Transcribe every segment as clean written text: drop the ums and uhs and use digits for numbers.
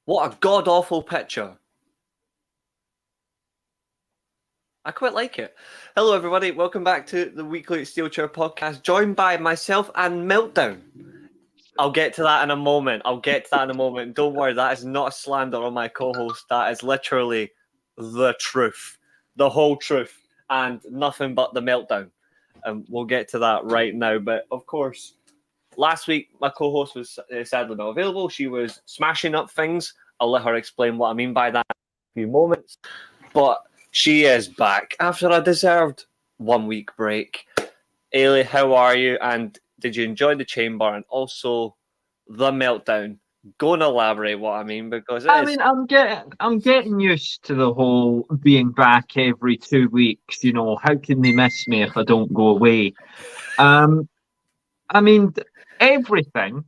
What a god-awful picture. I quite like it. Hello, everybody. Welcome back to the weekly Steelchair podcast, joined by myself and Meltdown. I'll get to that in a moment. Don't worry, that is not a slander on my co-host. That is literally the truth, the whole truth, and nothing but the Meltdown. And we'll get to that right now. But, of course, last week, my co-host was sadly not available. She was smashing up things. I'll let her explain what I mean by that in a few moments. But she is back after a deserved 1 week break. Eilidh, how are you? And did you enjoy the chamber and also the meltdown? Go and elaborate what I mean, because I'm getting used to the whole being back every 2 weeks. You know, how can they miss me if I don't go away? I mean, everything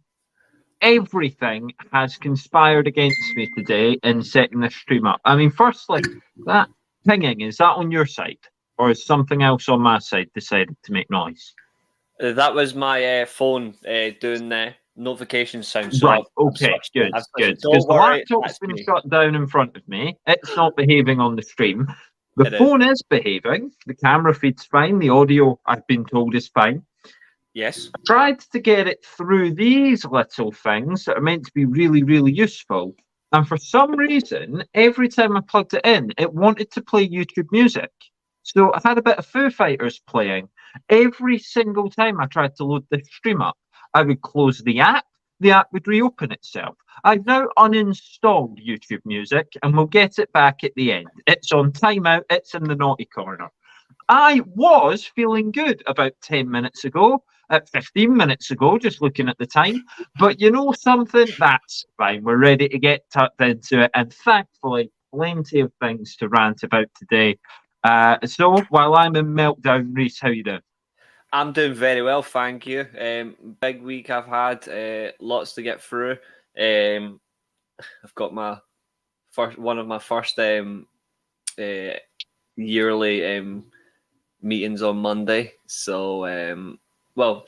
has conspired against me today in setting this stream up. I mean, firstly, that pinging, is that on your side, or is something else on my side decided to make noise? That was my phone doing the notification sound. So right, okay, good. Because the laptop's been shut down in front of me. It's not behaving on the stream. The phone is behaving. The camera feed's fine. The audio, I've been told, is fine. Yes. I tried to get it through these little things that are meant to be really, really useful. And for some reason, every time I plugged it in, it wanted to play YouTube music. So I had a bit of Foo Fighters playing. Every single time I tried to load the stream up, I would close the app would reopen itself. I've now uninstalled YouTube music, and we'll get it back at the end. It's on timeout, it's in the naughty corner. I was feeling good about 10 minutes ago, 15 minutes ago, just looking at the time. But you know something? That's fine. We're ready to get tucked into it. And thankfully, plenty of things to rant about today. So while I'm in meltdown, Reece, how you doing? I'm doing very well, thank you. Big week I've had, lots to get through. I've got one of my first yearly meetings on Monday. So, for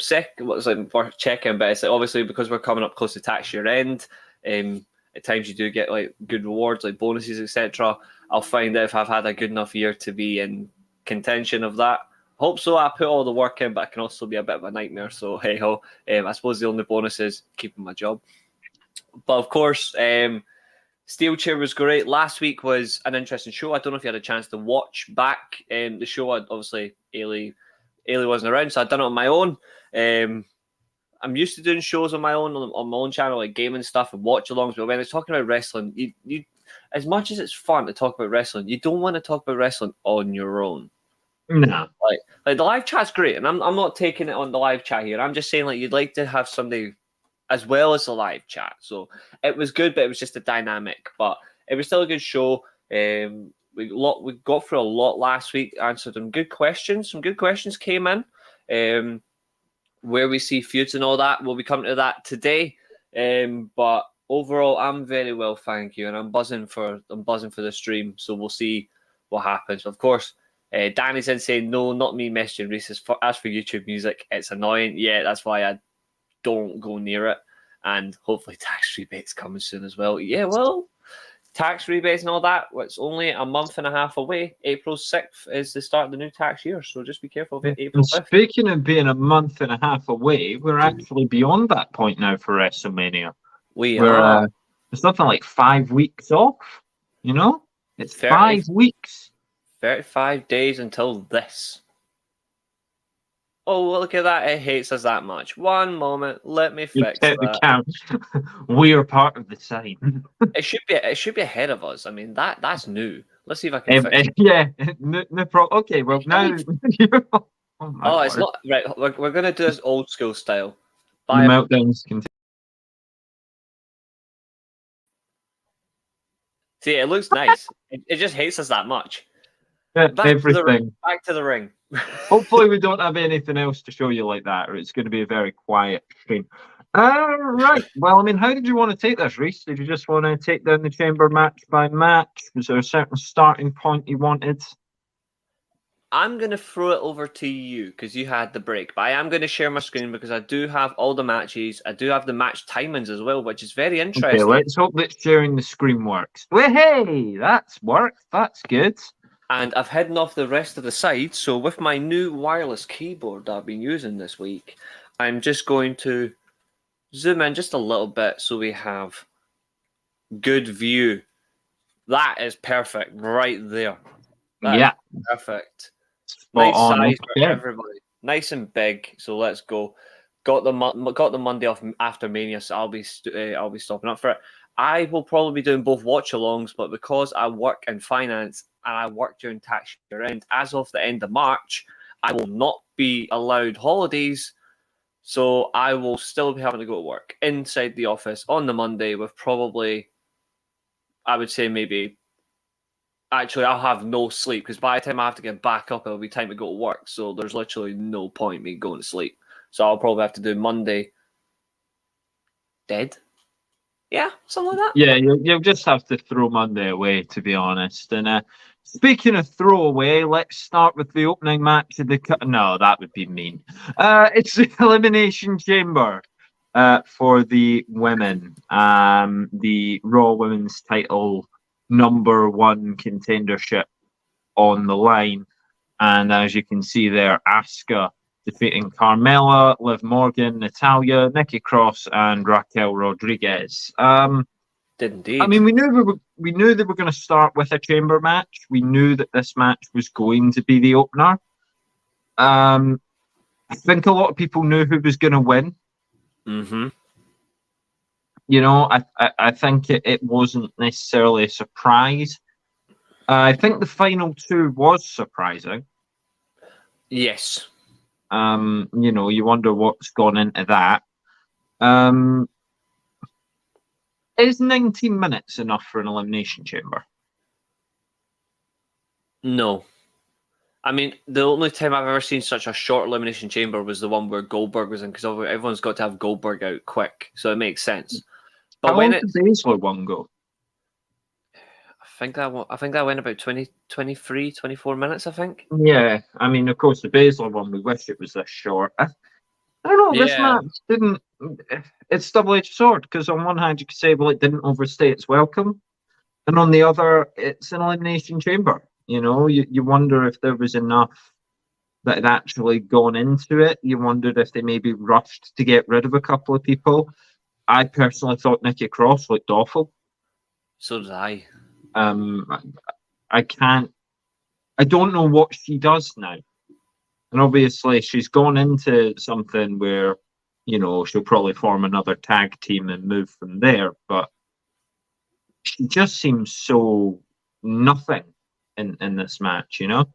check-in, but it's obviously because we're coming up close to tax year end. At times you do get like good rewards, like bonuses, etc. I'll find out if I've had a good enough year to be in contention of that. Hope so. I put all the work in, but it can also be a bit of a nightmare. So hey ho. I suppose the only bonus is keeping my job. But of course, Steelchair was great. Last week was an interesting show. I don't know if you had a chance to watch back the show. Obviously, Eilidh wasn't around, so I'd done it on my own. I'm used to doing shows on my own channel, like gaming stuff and watch-alongs. But when it's talking about wrestling, you as much as it's fun to talk about wrestling, you don't want to talk about wrestling on your own. No, like the live chat's great, and I'm not taking it on the live chat here. I'm just saying like you'd like to have somebody as well as the live chat. So it was good, but it was just a dynamic. But it was still a good show. We got through a lot last week, answered some good questions. Some good questions came in. Where we see feuds and all that, we'll be coming to that today. But overall, I'm very well, thank you, and I'm buzzing for the stream. So we'll see what happens. Of course. Danny's in saying, no, not me messaging Reece. As for YouTube music, it's annoying. Yeah, that's why I don't go near it. And hopefully tax rebates coming soon as well. Yeah, well, tax rebates and all that, it's only a month and a half away. April 6th is the start of the new tax year, so just be careful of it. April 5th. Speaking of being a month and a half away, we're actually beyond that point now for WrestleMania. We're it's nothing like 5 weeks off, you know? It's 5 weeks. 35 days until this. Oh, look at that. It hates us that much. One moment. Let me fix that. We are part of the sign. It should be ahead of us. I mean, that's new. Let's see if I can fix it. Yeah, no problem. Okay, well, now... it's not... Right, we're going to do this old school style. The meltdowns continue. See, it looks nice. It just hates us that much. Everything. Back to the ring. Hopefully we don't have anything else to show you like that, or it's going to be a very quiet stream. Right. Well, I mean, how did you want to take this, Reece? Did you just want to take down the chamber match by match? Was there a certain starting point you wanted? I'm going to throw it over to you because you had the break. But I am going to share my screen because I do have all the matches. I do have the match timings as well, which is very Okay, interesting. let's hope that sharing the screen works. Well, hey, that's worked. That's good. And I've hidden off the rest of the side. So with my new wireless keyboard that I've been using this week, I'm just going to zoom in just a little bit so we have good view. That is perfect right there. That is perfect. Spot Nice on. size for Okay. everybody. Nice and big. So let's go. Got the Monday off after Mania, so I'll be stopping up for it. I will probably be doing both watch-alongs, but because I work in finance and I work during tax year end, as of the end of March, I will not be allowed holidays. So I will still be having to go to work inside the office on the Monday with probably, I would say maybe, actually I'll have no sleep because by the time I have to get back up, it'll be time to go to work. So there's literally no point me going to sleep. So I'll probably have to do Monday dead. Yeah, something like that. Yeah, you'll just have to throw Monday away, to be honest. And speaking of throwaway, let's start with the opening match of the. No, that would be mean. It's the Elimination Chamber for the women. The Raw Women's title #1 contendership on the line. And as you can see there, Asuka defeating Carmella, Liv Morgan, Natalya, Nikki Cross, and Raquel Rodriguez. Did indeed. I mean, we knew they were going to start with a chamber match. We knew that this match was going to be the opener. I think a lot of people knew who was going to win. Mm-hmm. You know, I think it wasn't necessarily a surprise. I think the final two was surprising. Yes. You know, you wonder what's gone into that. Is 19 minutes enough for an elimination chamber? No. I mean, the only time I've ever seen such a short elimination chamber was the one where Goldberg was in, because everyone's got to have Goldberg out quick, so it makes sense. But How long did the Baszler one go? I think that went about 20, 23, 24 minutes, I think. Yeah, I mean, of course, the Baszler one, we wish it was this short. I don't know, this match didn't... It's double-edged sword, because on one hand, you could say, well, it didn't overstay its welcome, and on the other, it's an elimination chamber. You know, you wonder if there was enough that had actually gone into it. You wondered if they maybe rushed to get rid of a couple of people. I personally thought Nikki Cross looked awful. So did I. I don't know what she does now. And obviously she's gone into something where, you know, she'll probably form another tag team and move from there, but she just seems so nothing in this match, you know?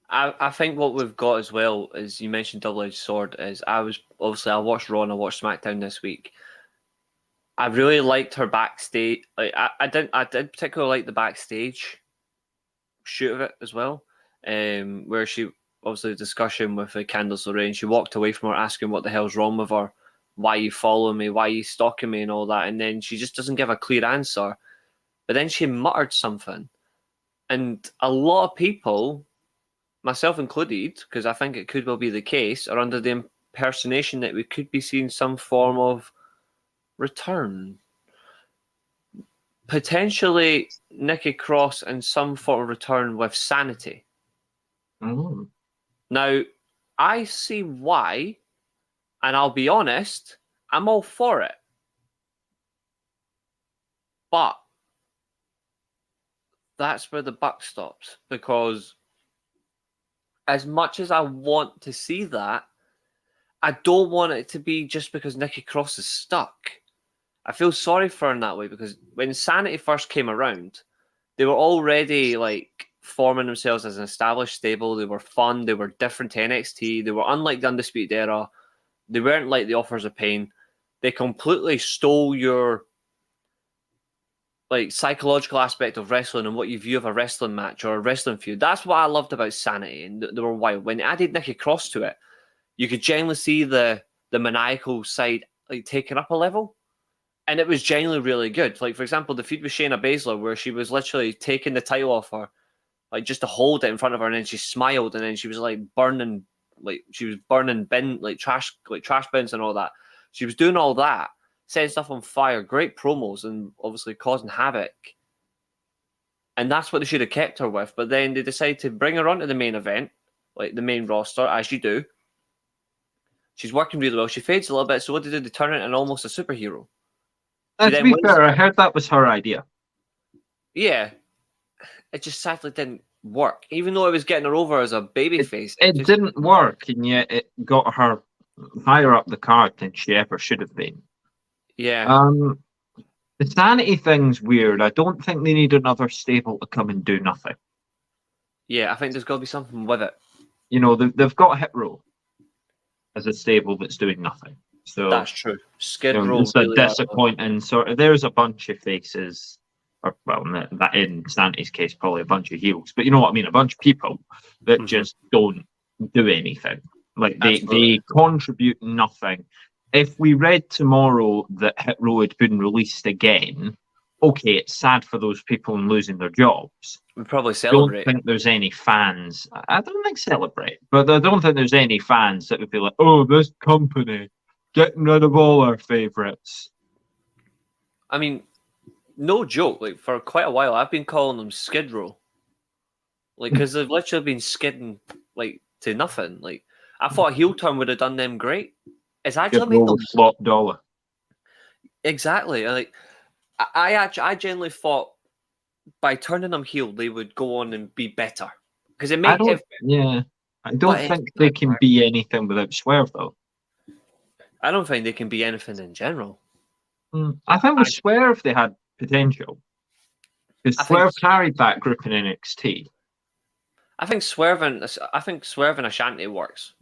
I think what we've got as well is, you mentioned double-edged sword, is I watched Raw and I watched SmackDown this week. I really liked her backstage. Like I did particularly like the backstage shoot of it as well, where she obviously discussion with Candice LeRae. She walked away from her asking what the hell's wrong with her, why you following me, why you stalking me, and all that. And then she just doesn't give a clear answer. But then she muttered something, and a lot of people, myself included, because I think it could well be the case, are under the impersonation that we could be seeing some form of return. Potentially Nikki Cross in some form of return with Sanity. Mm. Now, I see why, and I'll be honest, I'm all for it. But that's where the buck stops, because as much as I want to see that, I don't want it to be just because Nikki Cross is stuck. I feel sorry for her in that way, because when Sanity first came around, they were already like forming themselves as an established stable. They were fun. They were different to NXT. They were unlike the Undisputed Era. They weren't like the Authors of Pain. They completely stole your like psychological aspect of wrestling and what you view of a wrestling match or a wrestling feud. That's what I loved about Sanity, and they were wild. When they added Nikki Cross to it, you could genuinely see the maniacal side like taken up a level. And it was genuinely really good. Like, for example, the feud with Shayna Baszler, where she was literally taking the title off her like just to hold it in front of her, and then she smiled, and then she was like burning bin trash bins and all that. She was doing all that, setting stuff on fire, great promos, and obviously causing havoc. And that's what they should have kept her with. But then they decided to bring her onto the main event, like the main roster, as you do. She's working really well. She fades a little bit, so what did they do? They turn her into almost a superhero. To be fair, I heard that was her idea. Yeah. It just sadly didn't work. Even though it was getting her over as a babyface. It didn't work, and yet it got her higher up the card than she ever should have been. Yeah. The sanity thing's weird. I don't think they need another stable to come and do nothing. Yeah, I think there's got to be something with it. You know, they've got Hit Row as a stable that's doing nothing. So that's true. Skid Row. It's really a disappointing sort of. There's a bunch of faces, or well, that in Sanity's case, probably a bunch of heels. But you know what I mean? A bunch of people that just don't do anything. Like they contribute nothing. If we read tomorrow that Hit Row had been released again, okay, it's sad for those people and losing their jobs. We'd probably celebrate. I don't think there's any fans. I don't think celebrate, but I don't think there's any fans that would be like, oh, this company getting rid of all our favourites. I mean, no joke. Like for quite a while, I've been calling them Skid Row. Like because they've literally been skidding like to nothing. Like I thought a heel turn would have done them great. It's actually made them flop dollar. Exactly. Like I genuinely thought by turning them heel, they would go on and be better because it made. I don't think they can be anything without Swerve though. I don't think they can be anything in general. I think with Swerve they had potential because Swerve carried that group in NXT. I think Swerve and Ashanti works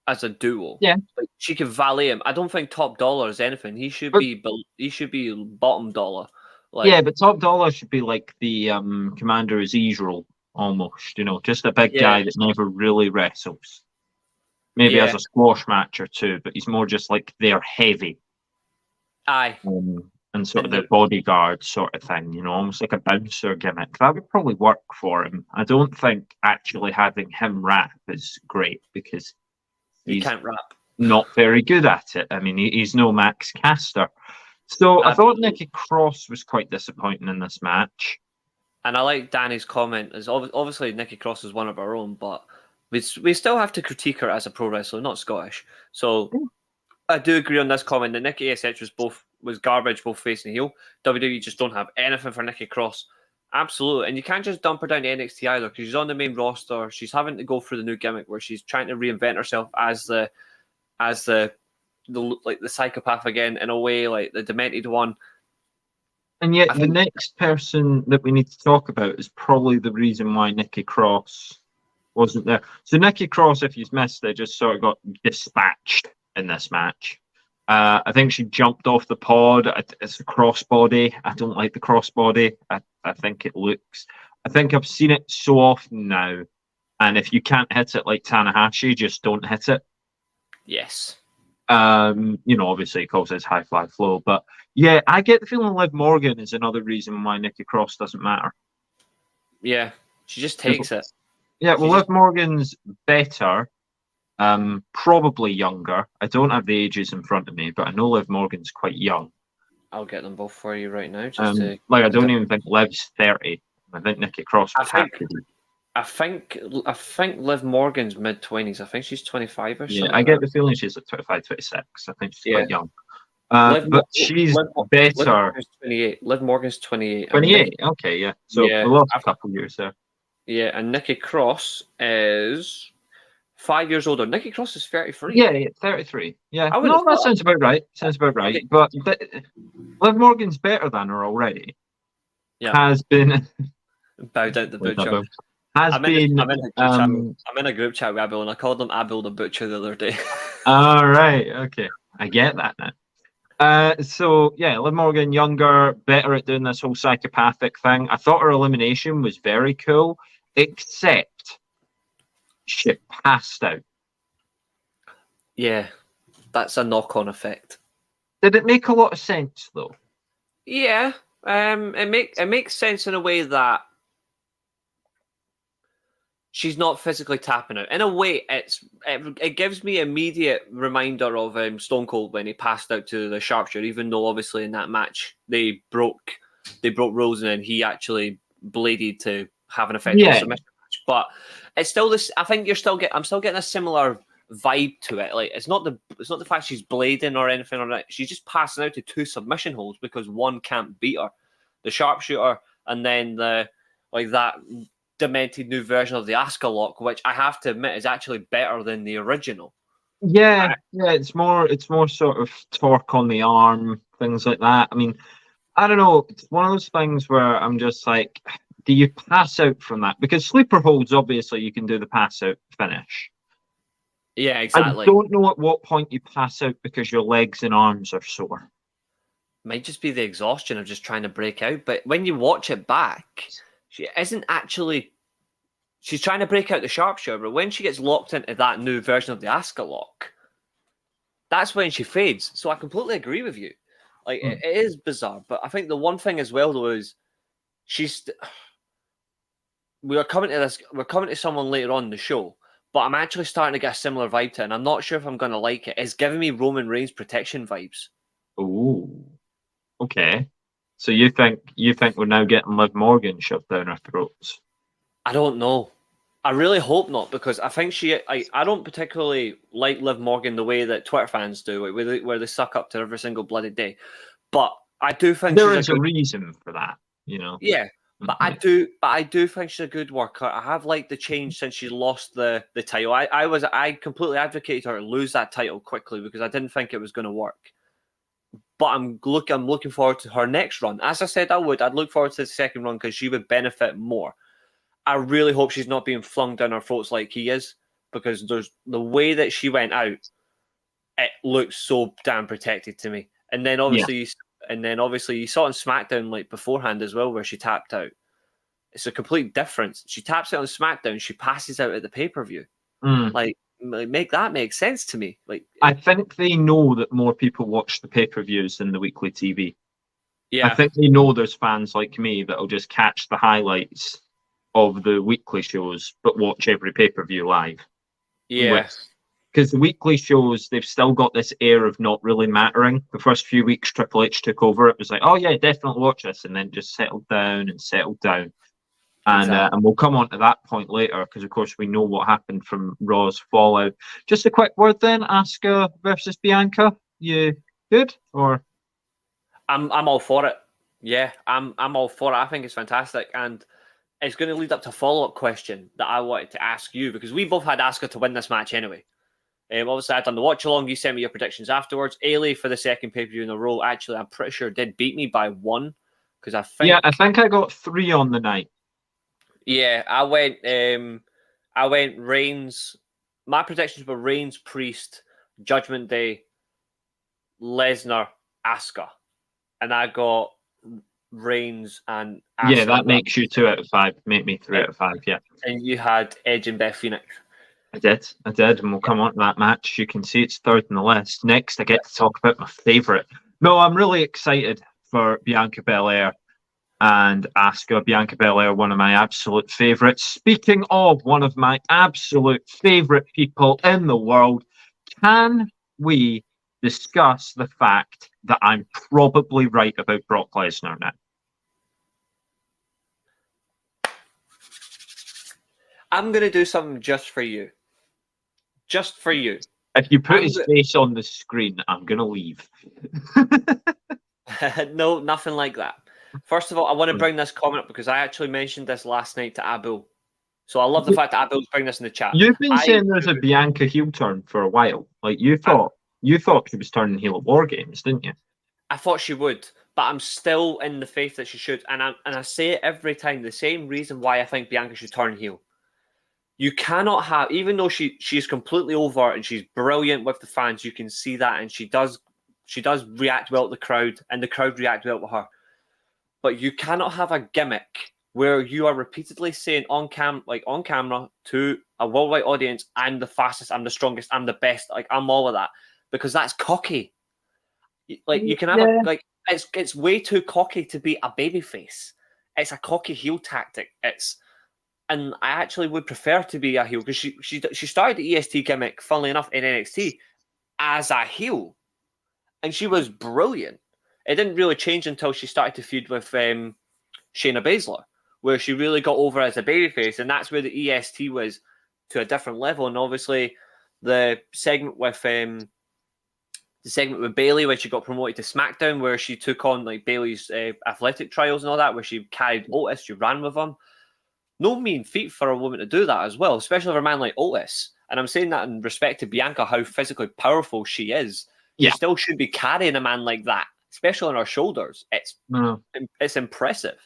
as a duo. Yeah, like she could valet him. I don't think Top Dollar is anything. He should be bottom dollar. Like, yeah, but Top Dollar should be like the Commander Aziz role almost. You know, just a big guy that never really wrestles. Maybe has a squash match or two, but he's more just like they're heavy. Aye. And sort of the bodyguard sort of thing, you know, almost like a bouncer gimmick. That would probably work for him. I don't think actually having him rap is great because he can't rap. Not very good at it. I mean, he's no Max Caster. So I thought Nikki Cross was quite disappointing in this match. And I like Danny's comment. As obviously Nikki Cross is one of our own, but we still have to critique her as a pro wrestler, not Scottish. So I do agree on this comment that Nikki ASH was garbage, both face and heel. WWE just don't have anything for Nikki Cross. Absolutely. And you can't just dump her down to NXT either because she's on the main roster. She's having to go through the new gimmick where she's trying to reinvent herself as the psychopath again, in a way, like the demented one. And yet the next person that we need to talk about is probably the reason why Nikki Cross wasn't there. So Nikki Cross, if you've missed it, just sort of got dispatched in this match. I think she jumped off the pod. It's a crossbody. I don't like the crossbody. I think it looks... I think I've seen it so often now. And if you can't hit it like Tanahashi, just don't hit it. Yes. You know, obviously it calls it high fly flow. But yeah, I get the feeling Liv Morgan is another reason why Nikki Cross doesn't matter. Yeah, she just takes it. Yeah, well, Liv Morgan's better. Probably younger. I don't have the ages in front of me, but I know Liv Morgan's quite young. I'll get them both for you right now. I don't even think Liv's 30. I think Nikki Cross would have to be. I think Liv Morgan's mid-20s. I think she's 25 or something. Yeah, I get the feeling she's like 25, 26. I think she's quite young. But she's better. Liv Morgan's 28. 28, okay, yeah. So we lost a couple years there. Yeah, and Nikki Cross is 5 years older. Nikki Cross is 33. Yeah, 33. Yeah, no, that sounds about right. Okay. But Liv Morgan's better than her already. Yeah. Has been... Bowed out the butcher. I'm in a group chat with Abil, and I called him Abil the Butcher the other day. All right, okay. I get that now. So, yeah, Liv Morgan, younger, better at doing this whole psychopathic thing. I thought her elimination was very cool, except she passed out. Yeah, that's a knock-on effect. Did it make a lot of sense, though? Yeah, it makes sense in a way that she's not physically tapping out. In a way, it gives me immediate reminder of Stone Cold when he passed out to the Sharpshooter, even though obviously in that match they broke rules and then he actually bladed to have an effective submission match. But it's still this. I think I'm still getting a similar vibe to it. Like it's not the fact she's blading or anything or that. She's just passing out to two submission holds because one can't beat her, the Sharpshooter, and then that demented new version of the Asuka lock, which I have to admit is actually better than the original. Yeah, it's more sort of torque on the arm, things like that. I mean, I don't know. It's one of those things where I'm just like, do you pass out from that? Because sleeper holds, obviously, you can do the pass out finish. Yeah, exactly. I don't know at what point you pass out because your legs and arms are sore. Might just be the exhaustion of just trying to break out. But when you watch it back, she isn't actually. She's trying to break out the Sharpshooter, but when she gets locked into that new version of the Asuka lock, that's when she fades. So I completely agree with you. Like it is bizarre, but I think the one thing as well though is we're coming to someone later on in the show, but I'm actually starting to get a similar vibe to it, and I'm not sure if I'm going to like it. It's giving me Roman Reigns protection vibes. Oh, okay. So you think we're now getting Liv Morgan shoved down our throats? I don't know. I really hope not, because I think I don't particularly like Liv Morgan the way that Twitter fans do, where they suck up to every single bloody day. But I do think there is a reason for that, you know. Yeah, but I do think she's a good worker. I have liked the change since she lost the title. I completely advocated her to lose that title quickly because I didn't think it was going to work. But I'm looking forward to her next run. As I said, I'd look forward to the second run because she would benefit more. I really hope she's not being flung down our throats like he is, because there's the way that she went out, it looks so damn protected to me. And then obviously you saw on SmackDown like beforehand as well, where she tapped out. It's a complete difference. She taps out on SmackDown, she passes out at the pay-per-view. Like make that make sense to me. Like I think they know that more people watch the pay-per-views than the weekly TV. Yeah. I think they know there's fans like me that'll just catch the highlights of the weekly shows, but watch every pay-per-view live. Yeah. Because the weekly shows, they've still got this air of not really mattering. The first few weeks Triple H took over, it was like, oh yeah, definitely watch this, and then just settled down. And we'll come on to that point later, because of course we know what happened from Raw's fallout. Just a quick word then, Asuka versus Bianca. You good? Or I'm all for it. Yeah, I'm all for it. I think it's fantastic, and it's going to lead up to a follow-up question that I wanted to ask you, because we both had Asuka to win this match anyway. Obviously, I'd done the watch-along. You sent me your predictions afterwards. Eilidh, for the second pay-per-view in a row, actually, I'm pretty sure did beat me by 1, because I think I got 3 on the night. Yeah, I went Reigns. My predictions were Reigns, Priest, Judgment Day, Lesnar, Asuka, and I got Reigns and Asuka. Yeah, that makes you 2 out of 5. Make me 3 out of 5. Yeah, and you had Edge and Beth Phoenix. I did, and we'll come on to that match. You can see it's third on the list. Next, I get to talk about my favourite. No, I'm really excited for Bianca Belair and Asuka. Bianca Belair, one of my absolute favourites. Speaking of one of my absolute favourite people in the world, can we discuss the fact that I'm probably right about Brock Lesnar now? I'm going to do something just for you. Just for you. If you put his face on the screen, I'm going to leave. No, nothing like that. First of all, I want to bring this comment up because I actually mentioned this last night to Abul. So I love the fact that Abul's bringing this in the chat. You've been saying there's a Bianca heel turn for a while. Like you thought she was turning heel at War Games, didn't you? I thought she would, but I'm still in the faith that she should. And I say it every time, the same reason why I think Bianca should turn heel. You cannot have, even though she's completely over and she's brilliant with the fans, you can see that, and she does react well to the crowd, and the crowd react well to her. But you cannot have a gimmick where you are repeatedly saying on camera to a worldwide audience, I'm the fastest, I'm the strongest, I'm the best, like I'm all of that, because that's cocky. Like you can have it's way too cocky to be a babyface. It's a cocky heel tactic. And I actually would prefer to be a heel because she started the EST gimmick, funnily enough, in NXT as a heel, and she was brilliant. It didn't really change until she started to feud with Shayna Baszler, where she really got over as a babyface, and that's where the EST was to a different level. And obviously, the segment with Bayley when she got promoted to SmackDown, where she took on like Bayley's athletic trials and all that, where she carried Otis, she ran with him. No mean feat for a woman to do that as well, especially for a man like Otis. And I'm saying that in respect to Bianca, how physically powerful she is. She still should be carrying a man like that, especially on her shoulders. It's impressive.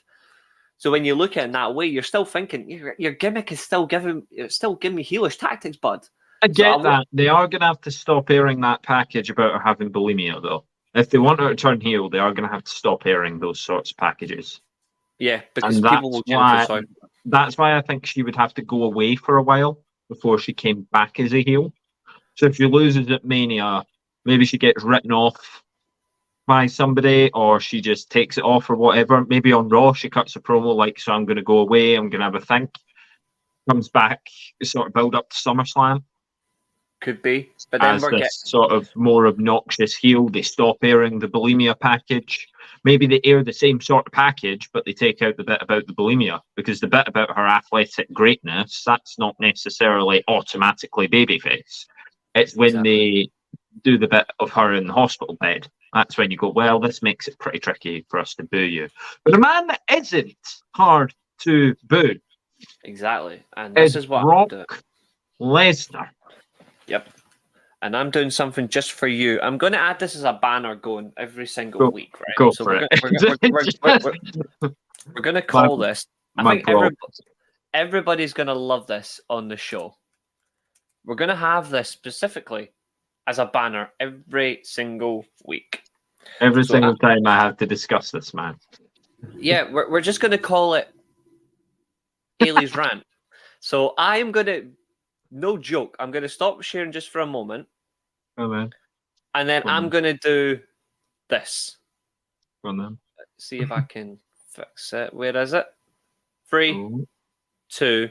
So when you look at it in that way, you're still thinking your gimmick is still giving me heelish tactics, bud. I get that. They are going to have to stop airing that package about her having bulimia, though. If they want her to turn heel, they are going to have to stop airing those sorts of packages. Yeah, because people will get that's why I think she would have to go away for a while before she came back as a heel. So if she loses at Mania, maybe she gets written off by somebody, or she just takes it off or whatever. Maybe on Raw, she cuts a promo like, so I'm going to go away, I'm going to have a think. Comes back, sort of build up to SummerSlam. Could be. But then as this sort of more obnoxious heel, they stop airing the bulimia package. Maybe they air the same sort of package, but they take out the bit about the bulimia, because the bit about her athletic greatness, that's not necessarily automatically babyface. It's when they do the bit of her in the hospital bed. That's when you go, well, this makes it pretty tricky for us to boo you. But a man that isn't hard to boo. Exactly. And this is what Brock Lesnar. Yep. And I'm doing something just for you. I'm going to add this as a banner going every single week, right? Go for it. We're going to call this. I think everybody's going to love this on the show. We're going to have this specifically as a banner every single week. Every single time I have to discuss this, man. Yeah, we're just going to call it Eilidh's Rant. So I am going to, no joke, I'm going to stop sharing just for a moment. Oh, man. And then I'm going to do this. Go on, then. Let's see if I can fix it. Where is it? 3, 2.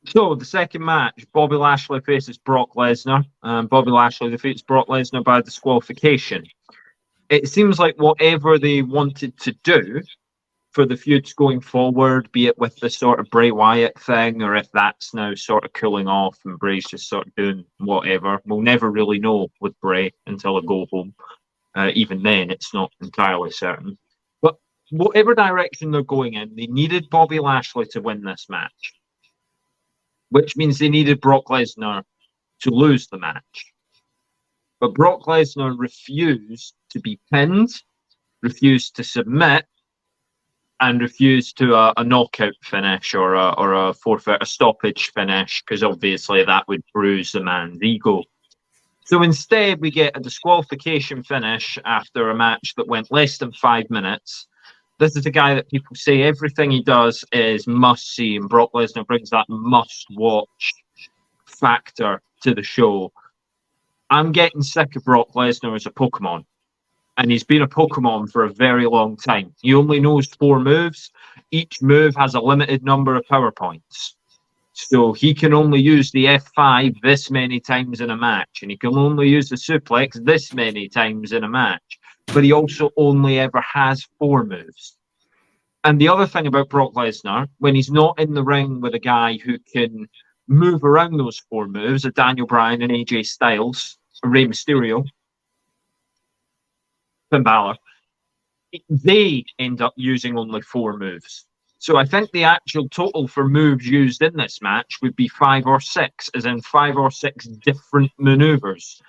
So, the second match, Bobby Lashley faces Brock Lesnar. Bobby Lashley defeats Brock Lesnar by disqualification. It seems like whatever they wanted to do for the feuds going forward, be it with the sort of Bray Wyatt thing, or if that's now sort of cooling off and Bray's just sort of doing whatever, we'll never really know with Bray until I go home. Even then, it's not entirely certain. But whatever direction they're going in, they needed Bobby Lashley to win this match, which means they needed Brock Lesnar to lose the match. But Brock Lesnar refused to be pinned, refused to submit, and refused to a knockout finish or a forfeit, a stoppage finish, because obviously that would bruise the man's ego. So instead, we get a disqualification finish after a match that went less than 5 minutes. This is a guy that people say everything he does is must-see, and Brock Lesnar brings that must-watch factor to the show. I'm getting sick of Brock Lesnar as a Pokemon, and he's been a Pokemon for a very long time. He only knows 4 moves. Each move has a limited number of power points. So he can only use the F5 this many times in a match, and he can only use the suplex this many times in a match. But he also only ever has 4 moves. And the other thing about Brock Lesnar, when he's not in the ring with a guy who can move around those 4 moves, a Daniel Bryan and AJ Styles, a Rey Mysterio, Finn Balor, they end up using only 4 moves. So I think the actual total for moves used in this match would be 5 or 6, as in 5 or 6 different maneuvers.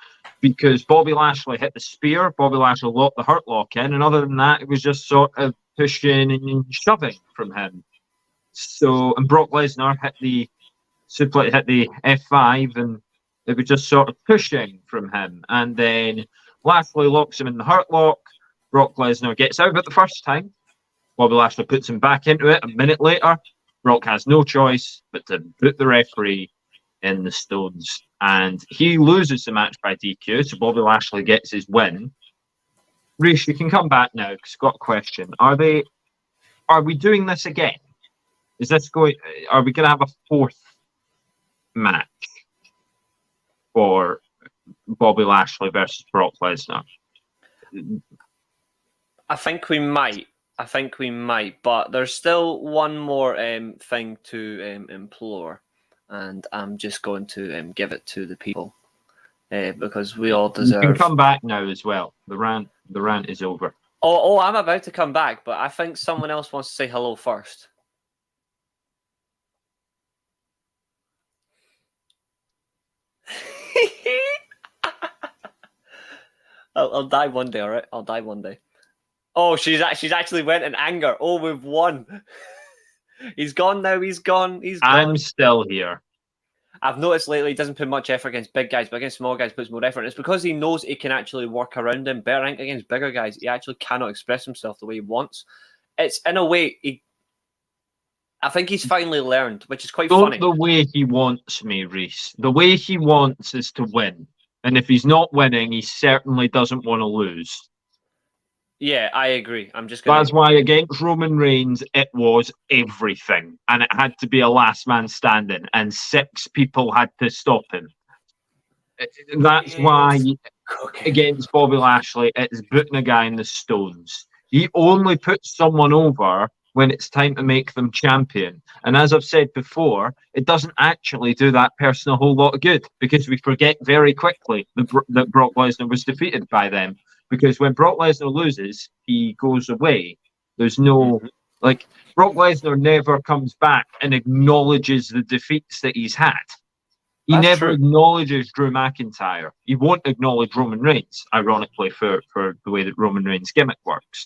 Because Bobby Lashley hit the spear, Bobby Lashley locked the hurt lock in, and other than that, it was just sort of pushing and shoving from him. So, and Brock Lesnar hit the suplex, hit the F5, and it was just sort of pushing from him. And then Lashley locks him in the hurt lock. Brock Lesnar gets out of it the first time. Bobby Lashley puts him back into it a minute later. Brock has no choice but to put the referee in the stones. And he loses the match by DQ, so Bobby Lashley gets his win. Reece, you can come back now, because I've got a question. Are they are we doing this again? Is this going? Are we going to have a fourth match for Bobby Lashley versus Brock Lesnar? I think we might. But there's still one more thing to implore, and I'm just going to give it to the people because we all deserve. You can come back now as well. The rant is over. Oh, I'm about to come back, but I think someone else wants to say hello first. I'll die one day, all right? I'll die one day. Oh, she's actually went in anger. Oh, we've won. He's gone now. He's gone. I'm still here. I've noticed lately he doesn't put much effort against big guys, but against small guys puts more effort. And it's because he knows he can actually work around them better. I think against bigger guys, he actually cannot express himself the way he wants. It's in a way, I think he's finally learned, which is quite funny. The way he wants me, Reece. The way he wants is to win. And if he's not winning, he certainly doesn't want to lose. Yeah, I agree. That's why against Roman Reigns, it was everything. And it had to be a last man standing. And 6 people had to stop him. That's why against Bobby Lashley, it's putting a guy in the stones. He only puts someone over when it's time to make them champion. And as I've said before, it doesn't actually do that person a whole lot of good because we forget very quickly that Brock Lesnar was defeated by them. Because when Brock Lesnar loses, he goes away. There's no, Brock Lesnar never comes back and acknowledges the defeats that he's had. He never acknowledges Drew McIntyre. He won't acknowledge Roman Reigns, ironically, for the way that Roman Reigns' gimmick works.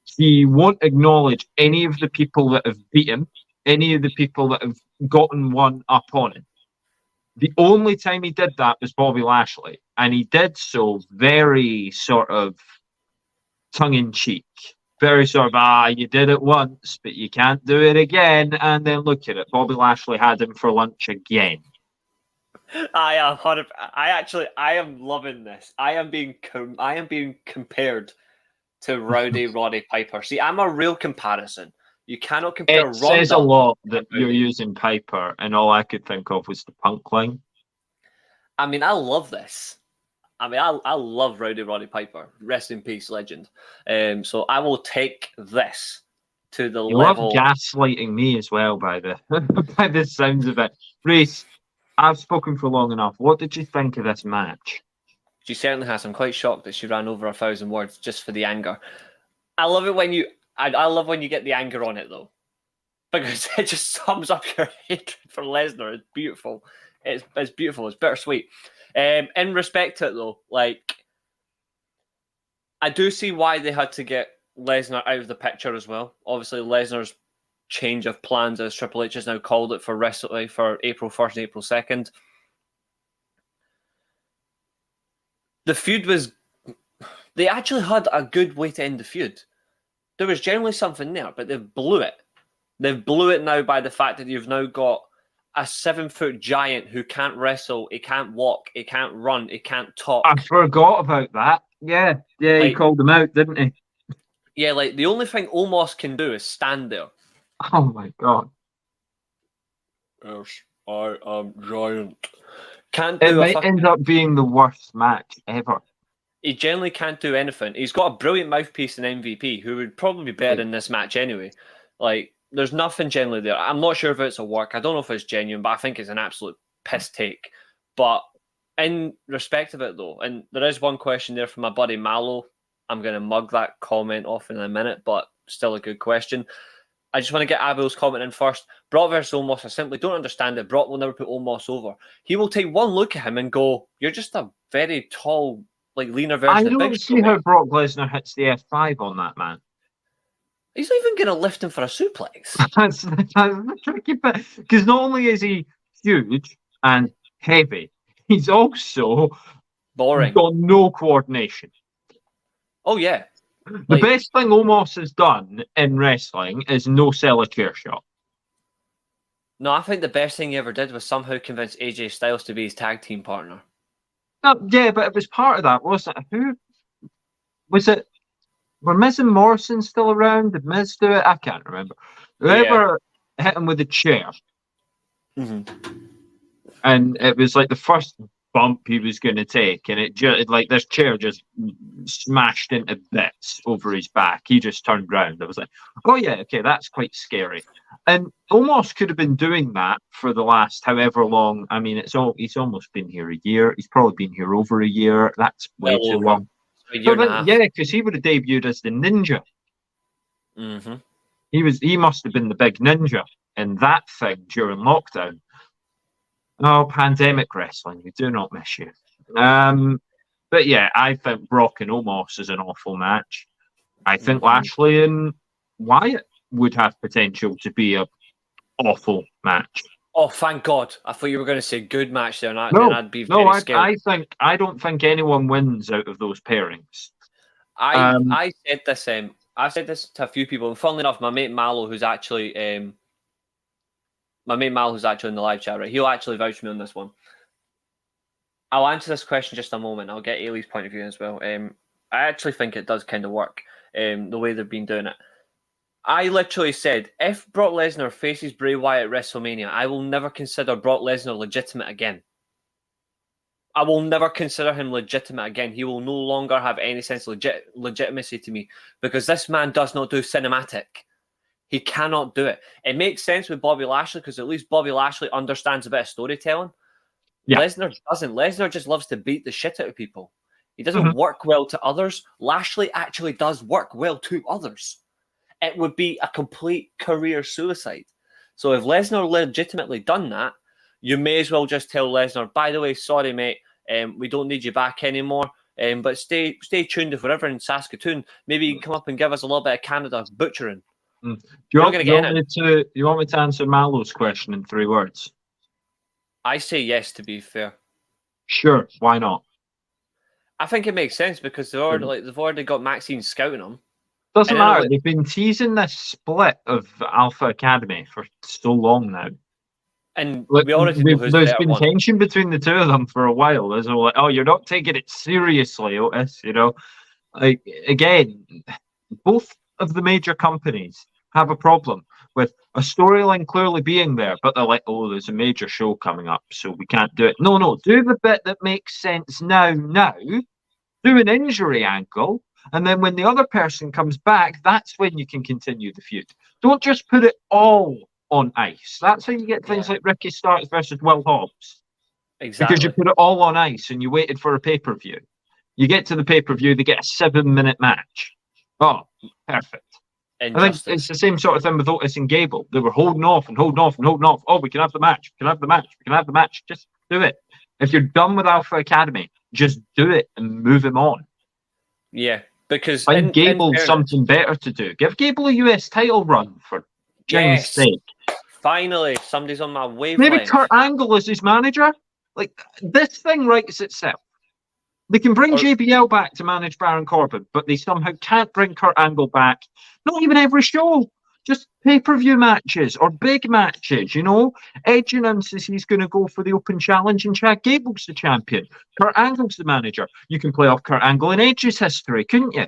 He won't acknowledge any of the people that have beat him, any of the people that have gotten one up on him. The only time he did that was Bobby Lashley, and he did so very sort of tongue-in-cheek. Very sort of, you did it once, but you can't do it again. And then look at it. Bobby Lashley had him for lunch again. I am loving this. I am being compared to Rowdy Roddy Piper. See, I'm a real comparison. You cannot compare Ronda. It says a lot that you're using Piper, and all I could think of was the punk line. I mean, I love this. I mean, I love Rowdy Roddy Piper. Rest in peace, legend. So I will take this to the level. You love gaslighting me as well by the sounds of it. Reece, I've spoken for long enough. What did you think of this match? She certainly has. I'm quite shocked that she ran over 1,000 words just for the anger. I love it when you. I love when you get the anger on it though, because it just sums up your hatred for Lesnar. It's beautiful. It's beautiful. It's bittersweet. In respect to it though, I do see why they had to get Lesnar out of the picture as well. Obviously, Lesnar's change of plans, as Triple H has now called it, for wrestling for April 1st and April 2nd. The feud was. They actually had a good way to end the feud. There was generally something there, but they blew it. They've blew it now by the fact that you've now got a 7-foot giant who can't wrestle, he can't walk, he can't run, he can't talk. I forgot about that. Yeah, he called him out, didn't he? Yeah, the only thing Omos can do is stand there. Oh my god. Yes, I am giant. It might end up being the worst match ever. He generally can't do anything. He's got a brilliant mouthpiece in MVP, who would probably be better in this match anyway. There's nothing generally there. I'm not sure if it's a work. I don't know if it's genuine, but I think it's an absolute piss take. But in respect of it, though, and there is one question there from my buddy Mallow. I'm going to mug that comment off in a minute, but still a good question. I just want to get Abel's comment in first. Brock versus Omos, I simply don't understand it. Brock will never put Omos over. He will take one look at him and go, "You're just a very tall, leaner version of Big Show." I don't see how Brock Lesnar hits the F5 on that man. He's not even going to lift him for a suplex. That's the tricky bit. Because not only is he huge and heavy, he's also boring. Got no coordination. Oh, yeah. The best thing Omos has done in wrestling is no sell a chair shot. No, I think the best thing he ever did was somehow convince AJ Styles to be his tag team partner. Yeah, but it was part of that, wasn't it? Who was it? Were Miz and Morrison still around? Did Miz do it? I can't remember. Whoever hit him with a chair. Mm-hmm. And it was like the first bump he was going to take, and it just like this chair just smashed into bits over his back. He just turned round. I was like, "Oh yeah, okay, that's quite scary." And almost could have been doing that for the last however long. I mean, he's almost been here a year. He's probably been here over a year. That's way Well too over long. a year and a But half. yeah, because he would have debuted as the ninja. Mm-hmm. He must have been the big ninja in that thing during lockdown. Oh, pandemic wrestling, we do not miss you. But yeah, I think Brock and Omos is an awful match. I think Lashley and Wyatt would have potential to be a awful match. Oh, thank God! I thought you were going to say good match there, and I'd be no, very scared. I don't think anyone wins out of those pairings. I said this. I've said this to a few people, and funnily enough, my mate Mallow, who's actually in the live chat, right? He'll actually vouch me on this one. I'll answer this question in just a moment. I'll get Eilidh's point of view as well. I actually think it does kind of work, the way they've been doing it. I literally said, if Brock Lesnar faces Bray Wyatt at WrestleMania, I will never consider Brock Lesnar legitimate again. I will never consider him legitimate again. He will no longer have any sense of legitimacy to me because this man does not do cinematic. He cannot do it. It makes sense with Bobby Lashley because at least Bobby Lashley understands a bit of storytelling. Yeah. Lesnar doesn't. Lesnar just loves to beat the shit out of people. He doesn't work well to others. Lashley actually does work well to others. It would be a complete career suicide. So if Lesnar legitimately done that, you may as well just tell Lesnar, by the way, sorry, mate, we don't need you back anymore. But stay tuned if we're ever in Saskatoon. Maybe you can come up and give us a little bit of Canada butchering. Do you want me to answer Mallow's question in 3 words? I say yes, to be fair. Sure, why not? I think it makes sense because they've already got Maxine scouting them. Doesn't matter. They've been teasing this split of Alpha Academy for so long now. And we already know who's there's been tension between the two of them for a while. There's like, oh, you're not taking it seriously, Otis. You know, like again, both of the major companies have a problem with a storyline clearly being there, but they're like, oh, there's a major show coming up, so we can't do it. No, do the bit that makes sense now. Do an injury angle, and then when the other person comes back, that's when you can continue the feud. Don't just put it all on ice. That's how you get things like Ricky Starks versus Will Hobbs. Exactly. Because you put it all on ice and you waited for a pay-per-view. You get to the pay-per-view, they get a 7-minute match. Oh, perfect. I think it's the same sort of thing with Otis and Gable. They were holding off. Oh, we can have the match. We can have the match. Just do it. If you're done with Alpha Academy, just do it and move him on. Yeah, because find Gable something better to do. Give Gable a US title run for James' sake. Finally, somebody's on my wavelength. Maybe Kurt Angle is his manager. Like, this thing writes itself. They can bring JBL back to manage Baron Corbin, but they somehow can't bring Kurt Angle back. Not even every show. Just pay-per-view matches or big matches, you know? Edge announces he's going to go for the Open Challenge and Chad Gable's the champion. Kurt Angle's the manager. You can play off Kurt Angle in Edge's history, couldn't you?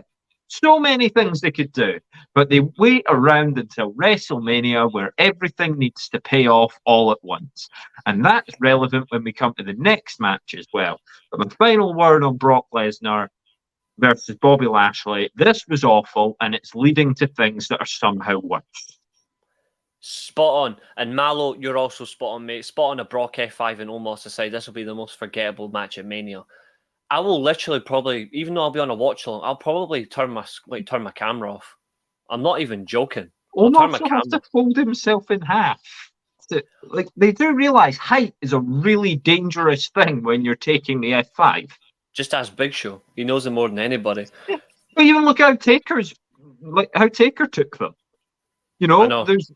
So many things they could do, but they wait around until WrestleMania where everything needs to pay off all at once. And that's relevant when we come to the next match as well. But my final word on Brock Lesnar versus Bobby Lashley, this was awful, and it's leading to things that are somehow worse. Spot on. And Mallow, you're also spot on, mate. Spot on a Brock F5 and Omos aside. This will be the most forgettable match at Mania. I will literally probably, even though I'll be on a watch along, I'll probably turn my camera off. I'm not even joking. Omos will have to fold himself in half. Like, they do realise height is a really dangerous thing when you're taking the F5. Just ask Big Show. He knows it more than anybody. Yeah. But even look how Taker took them. You know, there's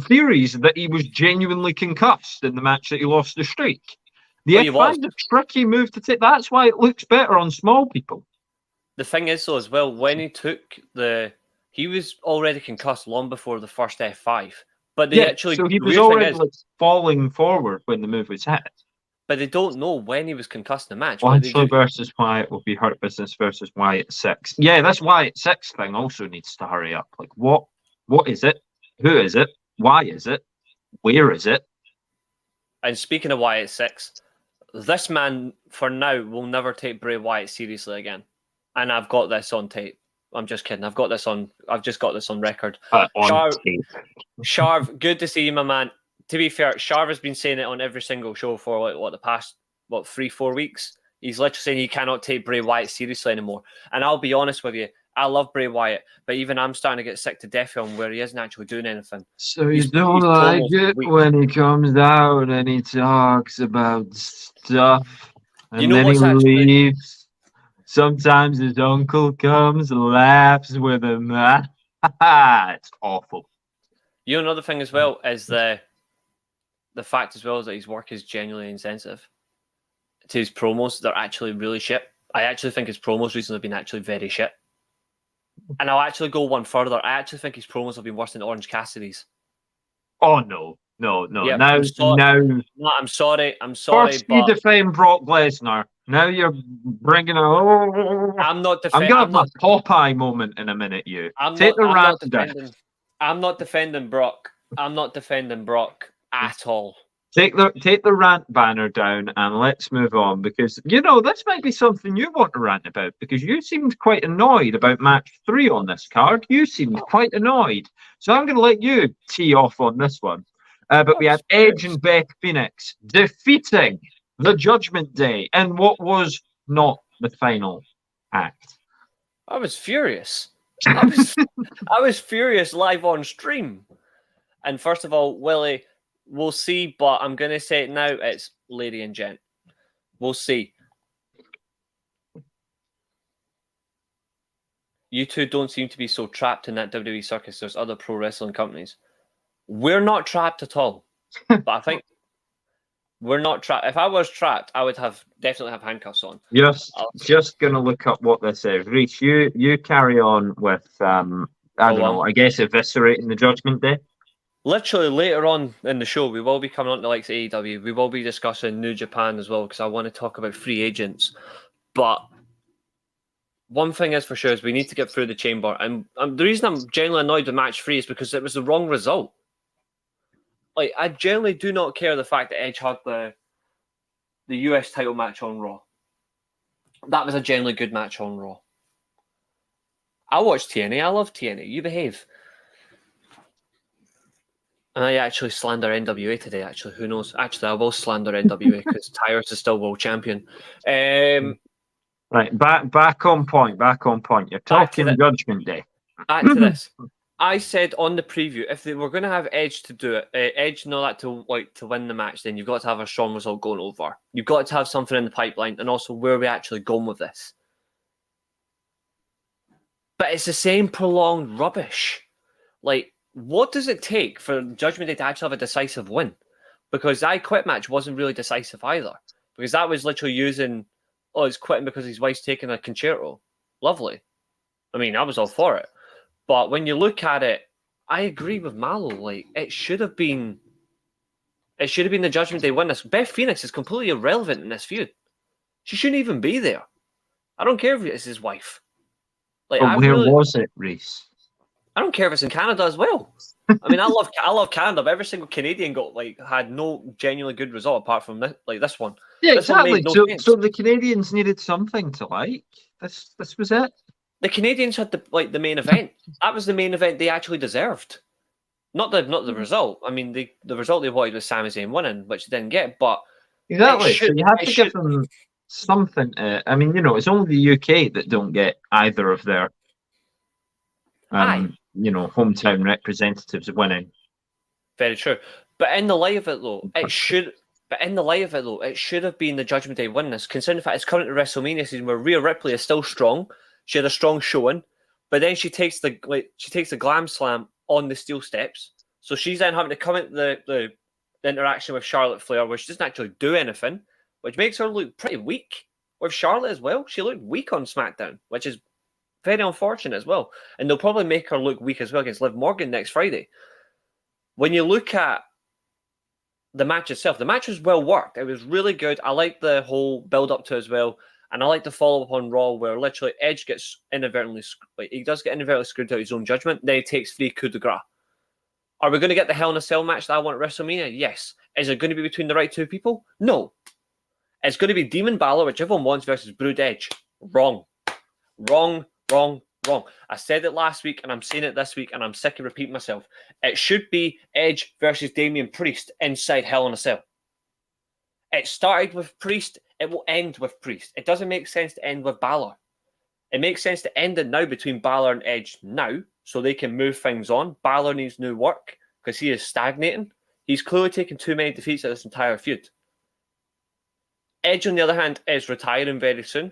theories that he was genuinely concussed in the match that he lost the streak. The F5 is a tricky move to take. That's why it looks better on small people. The thing is, though, as well, when he took he was already concussed long before the first F5. But so he was already falling forward when the move was hit. but they don't know when he was concussed in the match. But they Lashley do. versus Wyatt will be Hurt Business versus Wyatt 6. Yeah, this Wyatt 6 thing also needs to hurry up. Like, what is it? Who is it? Why is it? Where is it? And speaking of Wyatt 6, this man, for now, will never take Bray Wyatt seriously again. And I've got this on tape. I'm just kidding. I've just got this on record. On tape. Sharv, good to see you, my man. To be fair, Sharv has been saying it on every single show for the past 3-4 weeks. He's literally saying he cannot take Bray Wyatt seriously anymore. And I'll be honest with you, I love Bray Wyatt, but even I'm starting to get sick to death of him where he isn't actually doing anything. So you don't like it when he comes out and he talks about stuff, and then he leaves. Sometimes his uncle comes and laughs with him. It's awful. You know, another thing as well is the fact as well is that his work is genuinely insensitive. To his promos, they're actually really shit. I actually think his promos recently have been actually very shit. And I'll actually go one further. I actually think his promos have been worse than Orange Cassidy's. Oh, no. Yeah, now, I'm sorry. First, you defend Brock Lesnar. Now you're bringing I'm not defending. I'm going to have a Popeye moment in a minute, you. Take the rant down. I'm not defending Brock. I'm not defending Brock at all. Take the rant banner down and let's move on, because this might be something you want to rant about, because you seemed quite annoyed about match 3 on this card. You seemed quite annoyed, so I'm going to let you tee off on this one. But we had Edge and Beth Phoenix defeating the Judgment Day in what was not the final act. I was furious. I was furious live on stream. And first of all, Willie, we'll see, but I'm going to say it now. It's lady and gent. We'll see. You two don't seem to be so trapped in that WWE circus. There's other pro wrestling companies. We're not trapped at all. But I think we're not trapped. If I was trapped, I would definitely have handcuffs on. Just going to look up what this is. Reece, you carry on with, I don't know, I guess eviscerating the Judgment Day. Literally later on in the show, we will be coming on to like AEW. We will be discussing New Japan as well, because I want to talk about free agents. But one thing is for sure is we need to get through the chamber. And the reason I'm genuinely annoyed with match 3 is because it was the wrong result. Like, I generally do not care the fact that Edge had the US title match on Raw. That was a generally good match on Raw. I watched TNA. I love TNA. You behave. And I actually slander NWA today, actually. Who knows? Actually, I will slander NWA because Tyrus is still world champion. Right, back on point. You're talking Judgment Day. Back to this. I said on the preview, if they were going to have Edge to do it, Edge and all that to win the match, then you've got to have a strong result going over. You've got to have something in the pipeline, and also where are we actually going with this? But it's the same prolonged rubbish. Like, what does it take for Judgment Day to actually have a decisive win? Because the I Quit match wasn't really decisive either. Because that was literally using, he's quitting because his wife's taking a concerto. Lovely. I mean, I was all for it. But when you look at it, I agree with Mallow. Like, it should have been the Judgment Day win. This Beth Phoenix is completely irrelevant in this feud. She shouldn't even be there. I don't care if it's his wife. Like, where was it, Reece? I don't care if it's in Canada as well. I mean, I love Canada, but every single Canadian had no genuinely good result apart from this one. Yeah, exactly. So the Canadians needed something to like. This was it. The Canadians had the main event. That was the main event they actually deserved. Not the result. I mean, the result they wanted was Sami Zayn winning, which they didn't get. But exactly. So you have to give them something. I mean, it's only the UK that don't get either of their hometown representatives winning. Very true. But in the light of it, though, it should have been the Judgment Day winning this, considering the fact it's currently WrestleMania season where Rhea Ripley is still strong. She had a strong showing, but then she takes the glam slam on the steel steps. So she's then having to come into the interaction with Charlotte Flair, where she doesn't actually do anything, which makes her look pretty weak. With Charlotte as well, she looked weak on SmackDown, which is very unfortunate as well. And they'll probably make her look weak as well against Liv Morgan next Friday. When you look at the match itself. The match was well worked. It was really good. I like the whole build up to it as well. And I like the follow up on Raw where literally Edge gets inadvertently, he does get inadvertently screwed out his own judgment. Then he takes 3 coup de grace. Are we going to get the Hell in a Cell match that I want at WrestleMania? Yes. Is it going to be between the right two people? No. It's going to be Demon Balor, which everyone wants, versus Brood Edge. Wrong. Wrong, wrong, wrong. I said it last week and I'm saying it this week and I'm sick of repeating myself. It should be Edge versus Damian Priest inside Hell in a Cell. It started with Priest. It will end with Priest. It doesn't make sense to end with Balor. It makes sense to end it now between Balor and Edge now so they can move things on. Balor needs new work because he is stagnating. He's clearly taken too many defeats at this entire feud. Edge, on the other hand, is retiring very soon.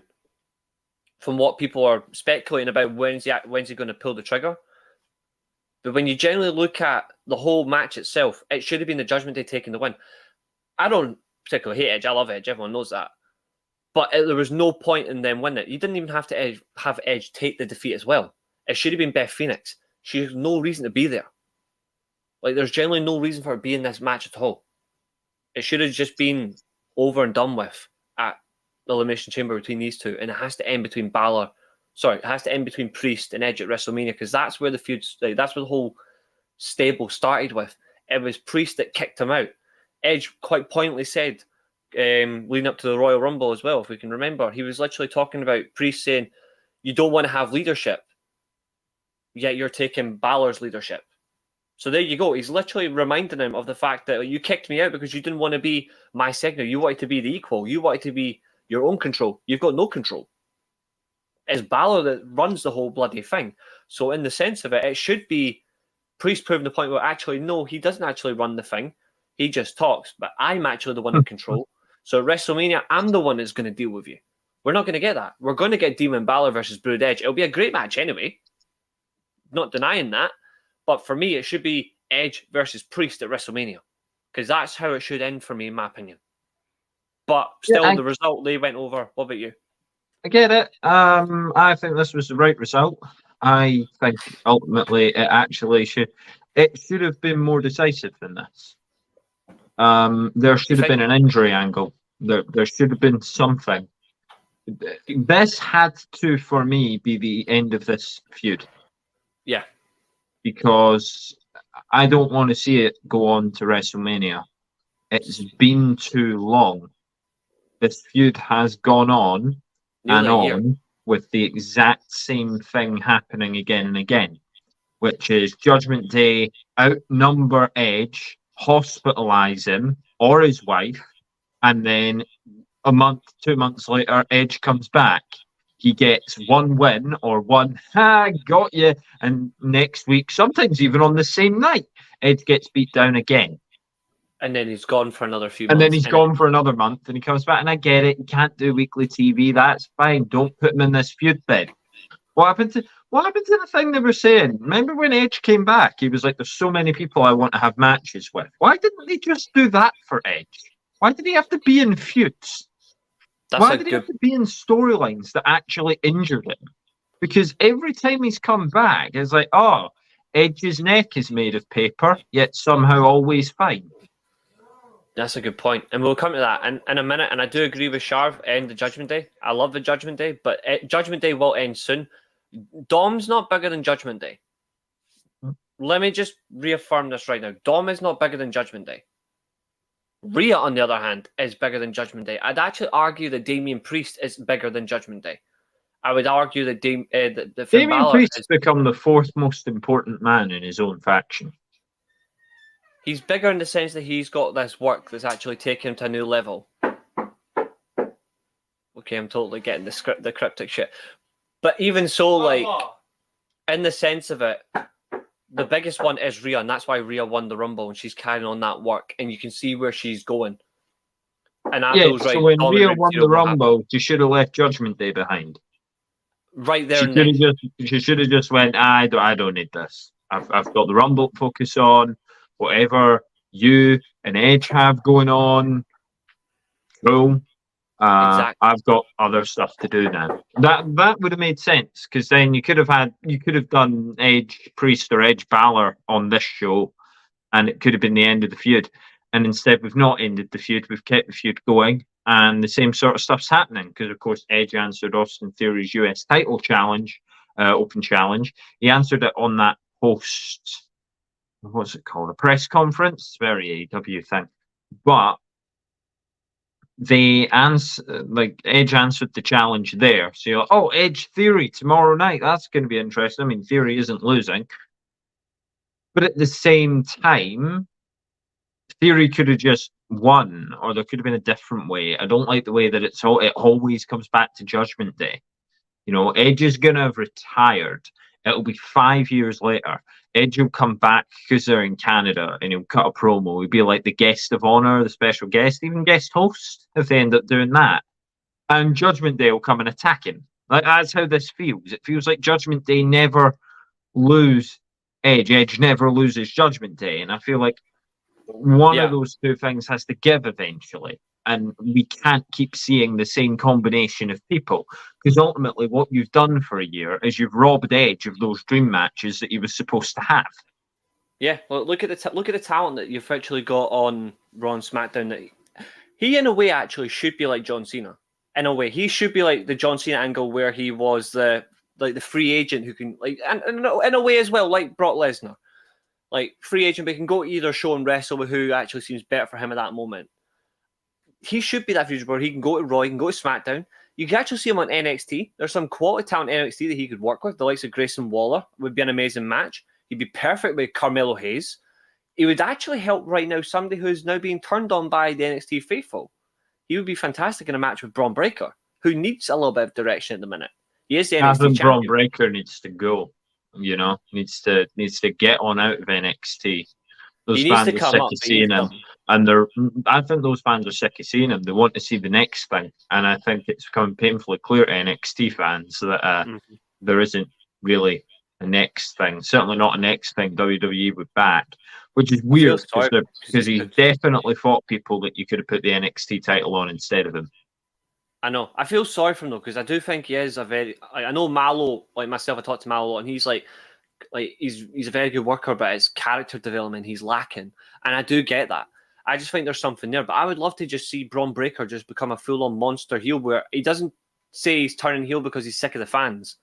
From what people are speculating about, when's he going to pull the trigger? But when you generally look at the whole match itself, it should have been the Judgment Day taking the win. I don't particularly hate Edge. I love Edge. Everyone knows that. But there was no point in them winning it. You didn't even have to have Edge take the defeat as well. It should have been Beth Phoenix. She has no reason to be there. Like, there's generally no reason for her to be in this match at all. It should have just been over and done with at the Elimination Chamber between these two. And it has to end between it has to end between Priest and Edge at WrestleMania because that's where the feud's, that's where the whole stable started with. It was Priest that kicked him out. Edge quite pointedly said, leading up to the Royal Rumble as well, if we can remember, he was literally talking about Priest saying, you don't want to have leadership, yet you're taking Balor's leadership. So there you go. He's literally reminding him of the fact that you kicked me out because you didn't want to be my signal. You wanted to be the equal. You wanted to be your own control. You've got no control. It's Balor that runs the whole bloody thing. So in the sense of it, it should be Priest proving the point where actually, no, he doesn't actually run the thing. He just talks, but I'm actually the one in control. So at WrestleMania, I'm the one that's going to deal with you. We're not going to get that. We're going to get Demon Balor versus Brood Edge. It'll be a great match anyway. Not denying that. But for me, it should be Edge versus Priest at WrestleMania. Because that's how it should end for me, in my opinion. But still, the result, they went over. What about you? I get it. I think this was the right result. I think ultimately it should have been more decisive than this. There should have been an injury angle. There should have been something. This had to, for me, be the end of this feud. Yeah. Because I don't want to see it go on to WrestleMania. It's been too long. This feud has gone on and on with the exact same thing happening again and again, which is Judgment Day outnumber Edge, hospitalize him or his wife, and then a month, 2 months later, Edge comes back. He gets one win or one, got you. And next week, sometimes even on the same night, Edge gets beat down again. And then he's gone for another few months. And then he's gone for another month and he comes back. And I get it. You can't do weekly TV. That's fine. Don't put him in this feud then. What happened to the thing they were saying? Remember when Edge came back? He was like, there's so many people I want to have matches with. Why didn't they just do that for Edge? Why did he have to be in feuds? Why did he have to be in storylines that actually injured him? Because every time he's come back, it's like, oh, Edge's neck is made of paper, yet somehow always fine. That's a good point. And we'll come to that in a minute. And I do agree with Sharv, end the Judgment Day. I love the Judgment Day, but Judgment Day will end soon. Dom's not bigger than Judgment Day. Let me just reaffirm this right now. Dom is not bigger than Judgment Day. Rhea, on the other hand, is bigger than Judgment Day. I'd actually argue that Damian Priest is bigger than Judgment Day. I would argue that Damian Priest has become the fourth most important man in his own faction. He's bigger in the sense that he's got this work that's actually taken him to a new level. Okay, I'm totally getting the cryptic shit. But even so, like, in the sense of it, the biggest one is Rhea, and that's why Rhea won the Rumble, and she's carrying on that work, and you can see where she's going. And that feels right. So when Rhea won the Rumble, she should have left Judgment Day behind. Right there. She should have just went, I don't need this. I've got the Rumble to focus on. Whatever you and Edge have going on, cool. Exactly. I've got other stuff to do now. That would have made sense because then you could have done Edge Priest or Edge Balor on this show, and it could have been the end of the feud. And instead, we've not ended the feud. We've kept the feud going. And the same sort of stuff's happening because, of course, Edge answered Austin Theory's US title challenge, open challenge. He answered it on that post, what's it called? A press conference. Very AEW thing. But they Edge answered the challenge there. So you're like, oh, Edge Theory tomorrow night. That's going to be interesting. I mean, Theory isn't losing. But at the same time, Theory could have just won, or there could have been a different way. I don't like the way that it always comes back to Judgment Day. You know, Edge is going to have retired. It'll be 5 years later. Edge will come back because they're in Canada and he'll cut a promo. He'll be like the guest of honor, the special guest, even guest host if they end up doing that. And Judgment Day will come and attack him. Like, that's how this feels. It feels like Judgment Day never lose Edge. Edge never loses Judgment Day. And I feel like one of those two things has to give eventually. And we can't keep seeing the same combination of people because ultimately what you've done for a year is you've robbed Edge of those dream matches that he was supposed to have. Yeah, well, look at the talent that you've actually got on Raw and SmackDown. That he, in a way, actually should be like John Cena. In a way, he should be like the John Cena angle where he was the free agent who can and in a way as well, like Brock Lesnar, like free agent, but he can go to either show and wrestle with who actually seems better for him at that moment. He should be that future where he can go to Raw, he can go to SmackDown. You can actually see him on NXT. There's some quality talent in NXT that he could work with. The likes of Grayson Waller would be an amazing match. He'd be perfect with Carmelo Hayes. He would actually help right now somebody who's now being turned on by the NXT faithful. He would be fantastic in a match with Braun Breaker, who needs a little bit of direction at the minute. He is the NXT champion. Braun Breaker needs to go. You know, needs to get on out of NXT. Those fans are sick of seeing him, and I think those fans are sick of seeing him. They want to see the next thing, and I think it's becoming painfully clear to NXT fans that there isn't really a next thing. Certainly not a next thing WWE would back, which is weird because he's definitely fought people that you could have put the NXT title on instead of him. I know. I feel sorry for him though because I do think he is a very. I know Mallow, like myself. I talked to Mallow, and he's like he's a very good worker, but his character development he's lacking, and I do get that. I just think there's something there, but I would love to just see Braun Breaker just become a full-on monster heel where he doesn't say he's turning heel because he's sick of the fans.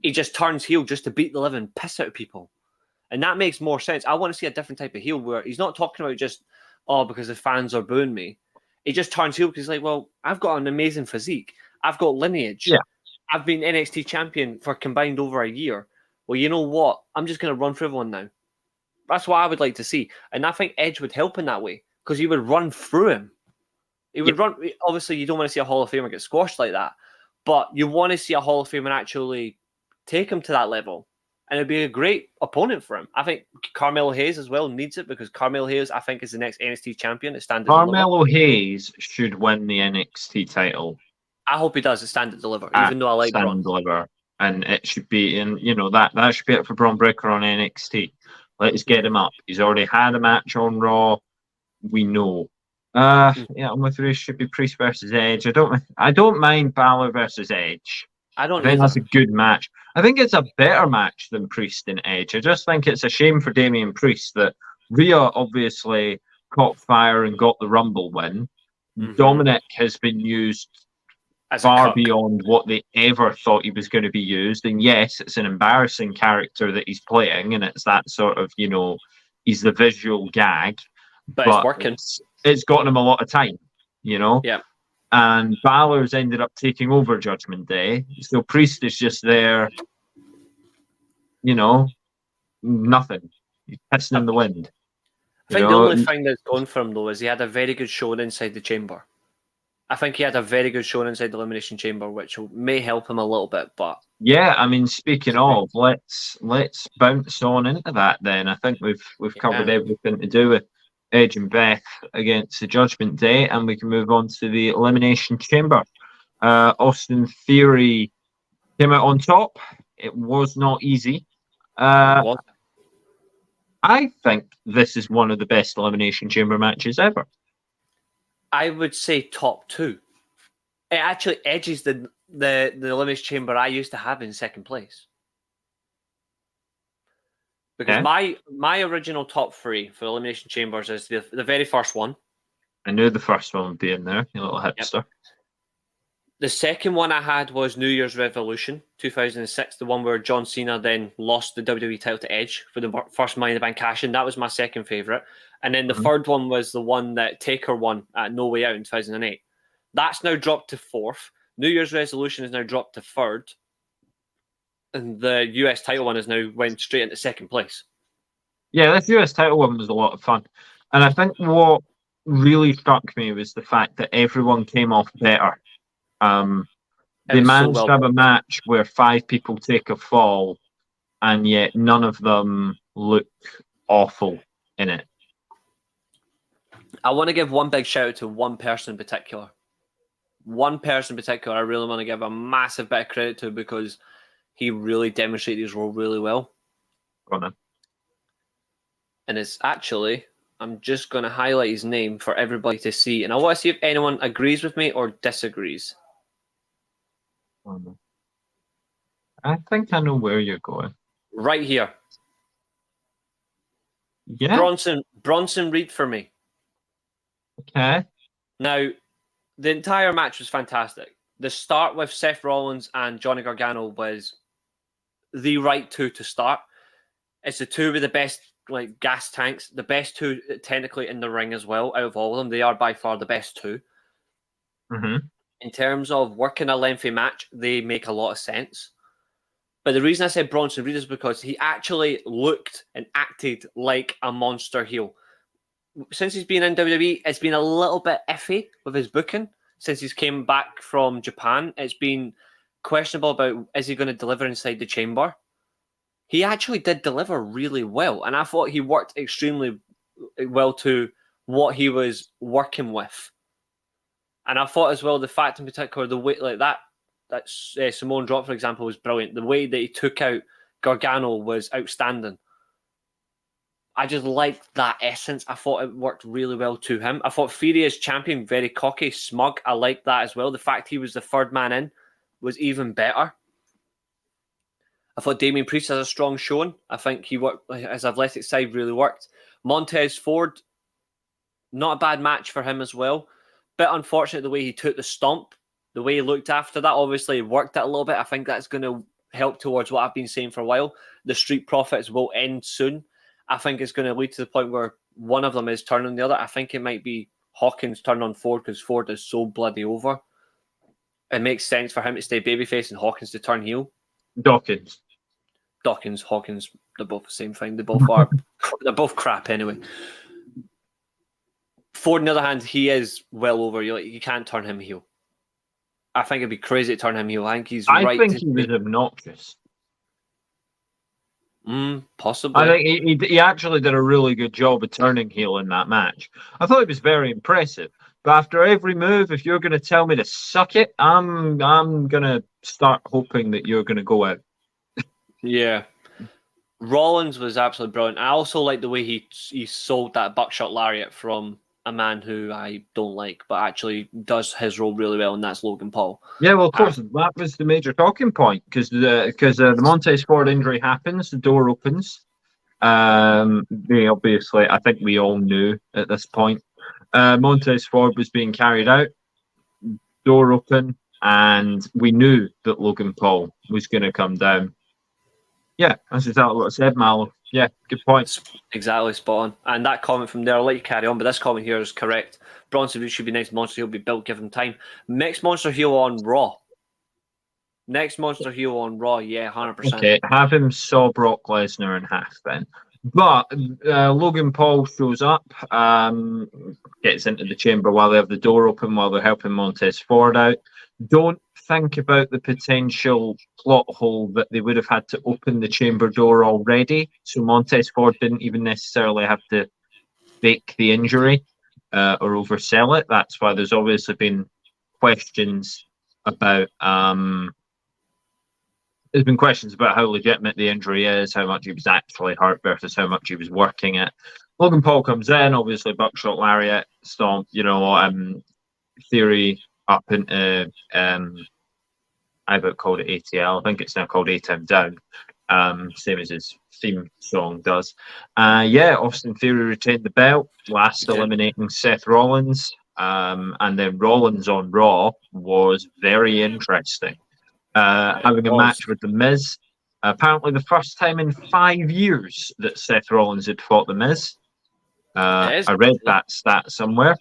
He just turns heel just to beat the living piss out of people, and that makes more sense. I want to see a different type of heel where he's not talking about just because the fans are booing me. He just turns heel because he's like, well, I've got an amazing physique, I've got lineage, I've been NXT champion for combined over a year. Well, you know what? I'm just going to run through everyone now. That's what I would like to see. And I think Edge would help in that way because he would run through him. He would run. Obviously, you don't want to see a Hall of Famer get squashed like that, but you want to see a Hall of Famer actually take him to that level. And it'd be a great opponent for him. I think Carmelo Hayes as well needs it because Carmelo Hayes, I think, is the next NXT champion at Stand and Deliver. Carmelo Hayes should win the NXT title. I hope he does at Stand and Deliver, even though I like Stand and Deliver. And it should be, and that should be it for Braun Breaker on NXT. Let's get him up. He's already had a match on Raw. We know. I'm with Reece. Should be Priest versus Edge. I don't mind Balor versus Edge. I think that's a good match. I think it's a better match than Priest and Edge. I just think it's a shame for Damian Priest that Rhea obviously caught fire and got the Rumble win. Dominic has been used far beyond what they ever thought he was going to be used. And yes, it's an embarrassing character that he's playing, and it's that sort of, he's the visual gag. But it's working. It's gotten him a lot of time, Yeah. And Balor's ended up taking over Judgment Day. So Priest is just there, nothing. He's pissing in the wind. I think the only thing that's gone for him, though, is he had a very good showing inside the chamber. I think he had a very good showing inside the Elimination Chamber, which may help him a little bit. But yeah, I mean, speaking of, let's bounce on into that then. I think we've covered everything to do with Edge and Beth against the Judgment Day, and we can move on to the Elimination Chamber. Austin Theory came out on top. It was not easy. I think this is one of the best Elimination Chamber matches ever. I would say top 2. It actually edges the Elimination Chamber I used to have in second place. Because Okay. my original top three for Elimination Chambers is the very first one. I knew the first one would be in there, you little Yep. hipster. The second one I had was New Year's Revolution 2006, the one where John Cena then lost the WWE title to Edge for the first Money in the Bank cash in. That was my second favourite. And then the third one was the one that Taker won at No Way Out in 2008. That's now dropped to fourth. New Year's Resolution is now dropped to third. And the US title one is now went straight into second place. Yeah, this US title one was a lot of fun. And I think what really struck me was the fact that everyone came off better. They managed to have a match where 5 people take a fall, and yet none of them look awful in it. I want to give one big shout out to one person in particular. One person in particular I really want to give a massive bit of credit to because he really demonstrated his role really well. Go on then. And it's actually, I'm just going to highlight his name for everybody to see. And I want to see if anyone agrees with me or disagrees. I think I know where you're going. Right here. Yeah. Bronson Reed for me. Okay. Now, the entire match was fantastic. The start with Seth Rollins and Johnny Gargano was the right two to start. It's the two with the best like gas tanks, the best two technically in the ring as well. Out of all of them, they are by far the best two. Mm-hmm. In terms of working a lengthy match, they make a lot of sense. But the reason I said Bronson Reed is because he actually looked and acted like a monster heel. Since he's been in WWE, it's been a little bit iffy with his booking. Since he's came back from Japan, it's been questionable about is he going to deliver inside the chamber. He actually did deliver really well, and I thought he worked extremely well to what he was working with. And I thought as well the fact in particular the way like that Samoan drop, for example, was brilliant. The way that he took out Gargano was outstanding. I just liked that essence. I thought it worked really well to him. I thought Theory as champion, very cocky, smug. I liked that as well. The fact he was the third man in was even better. I thought Damien Priest has a strong showing. I think he worked, his athletic side really worked. Montez Ford, not a bad match for him as well. Bit unfortunate the way he took the stomp, the way he looked after that. Obviously worked it a little bit. I think that's going to help towards what I've been saying for a while. The Street Profits will end soon. I think it's going to lead to the point where one of them is turning on the other. I think it might be Hawkins turn on Ford because Ford is so bloody over. It makes sense for him to stay babyface and Hawkins to turn heel. Hawkins, they're both the same thing. They both are. They're both crap anyway. Ford, on the other hand, he is well over. You can't turn him heel. I think it'd be crazy to turn him heel. I think he's right. I think he was obnoxious. Possibly. I think he actually did a really good job of turning heel in that match. I thought it was very impressive. But after every move, if you're going to tell me to suck it, I'm going to start hoping that you're going to go out. Yeah. Rollins was absolutely brilliant. I also like the way he sold that buckshot lariat from a man who I don't like, but actually does his role really well, and that's Logan Paul. Yeah, well, of course, that was the major talking point because the Montez Ford injury happens, the door opens. They obviously, I think we all knew at this point, Montez Ford was being carried out, door open, and we knew that Logan Paul was going to come down. Yeah, that's exactly what I said, Mallow. Yeah, good point. Exactly, spot on. And that comment from there, I'll let you carry on, but this comment here is correct. Bronson Reed should be next Monster Heel, be built, give him time. Next Monster Heel on Raw. Yeah, 100%. Okay, have him saw Brock Lesnar in half then. But Logan Paul shows up, gets into the chamber while they have the door open, while they're helping Montez Ford out. Don't think about the potential plot hole that they would have had to open the chamber door already. So Montez Ford didn't even necessarily have to fake the injury or oversell it. That's why there's obviously been questions about there's been questions about how legitimate the injury is, how much he was actually hurt versus how much he was working it. Logan Paul comes in, obviously buckshot lariat, stomp, Theory up into I about called it ATL. I think it's now called A-Town Down. same as his theme song does. Austin Theory retained the belt, last eliminating Seth Rollins. And then Rollins on Raw was very interesting. Having a match with The Miz. Apparently the first time in 5 years that Seth Rollins had fought The Miz. I read that stat somewhere.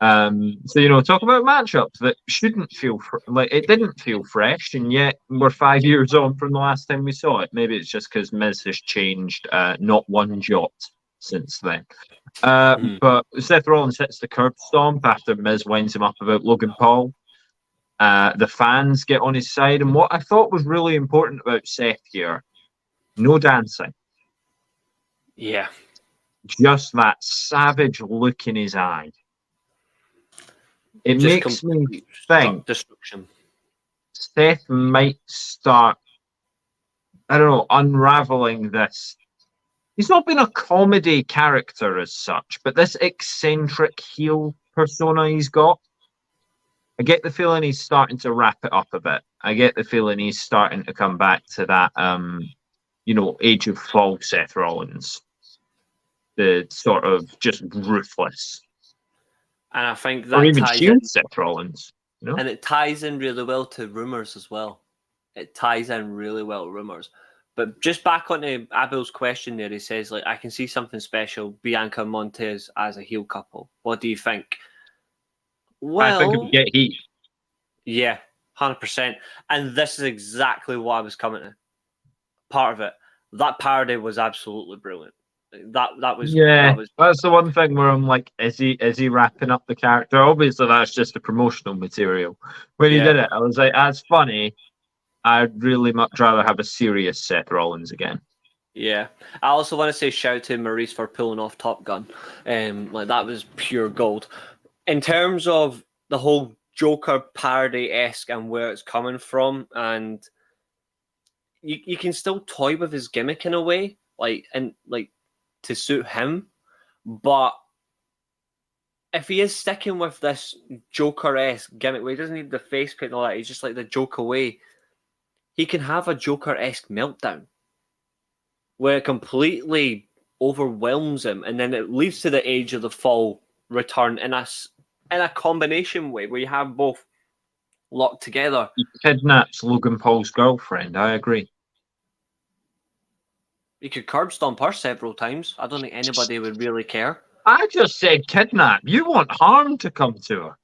Talk about matchups that shouldn't feel like it didn't feel fresh, and yet we're 5 years on from the last time we saw it. Maybe it's just because Miz has changed not one jot since then. But Seth Rollins hits the curb stomp after Miz winds him up about Logan Paul. The fans get on his side, and what I thought was really important about Seth here, no dancing. Yeah. Just that savage look in his eye. It makes me think destruction. Seth might start, I don't know, unraveling this. He's not been a comedy character as such, but this eccentric heel persona he's got, I get the feeling he's starting to wrap it up a bit. I get the feeling he's starting to come back to that, Age of Fall Seth Rollins. The sort of just ruthless. And I think that or even shield Seth Rollins. And it ties in really well to rumors as well. It ties in really well to rumors. But just back on to Abel's question there, he says, like, I can see something special, Bianca and Montez as a heel couple. What do you think? Well, I think it would get heat. Yeah, 100%. And this is exactly what I was coming to. Part of it. That parody was absolutely brilliant. That was that's the one thing where I'm like, is he wrapping up the character? Obviously that's just the promotional material. When he did it, I was like, that's funny. I'd really much rather have a serious Seth Rollins again. Yeah. I also want to say shout out to Reece for pulling off Top Gun. That was pure gold. In terms of the whole Joker parody-esque and where it's coming from, and you can still toy with his gimmick in a way, to suit him, but if he is sticking with this Joker-esque gimmick where he doesn't need the face paint and all that, he's just like the Joker way, he can have a Joker-esque meltdown where it completely overwhelms him, and then it leads to the Age of the Fall return in a combination way where you have both locked together. He kidnaps Logan Paul's girlfriend, I agree. You could curb stomp her several times. I don't think anybody would really care. I just said kidnap. You want harm to come to her.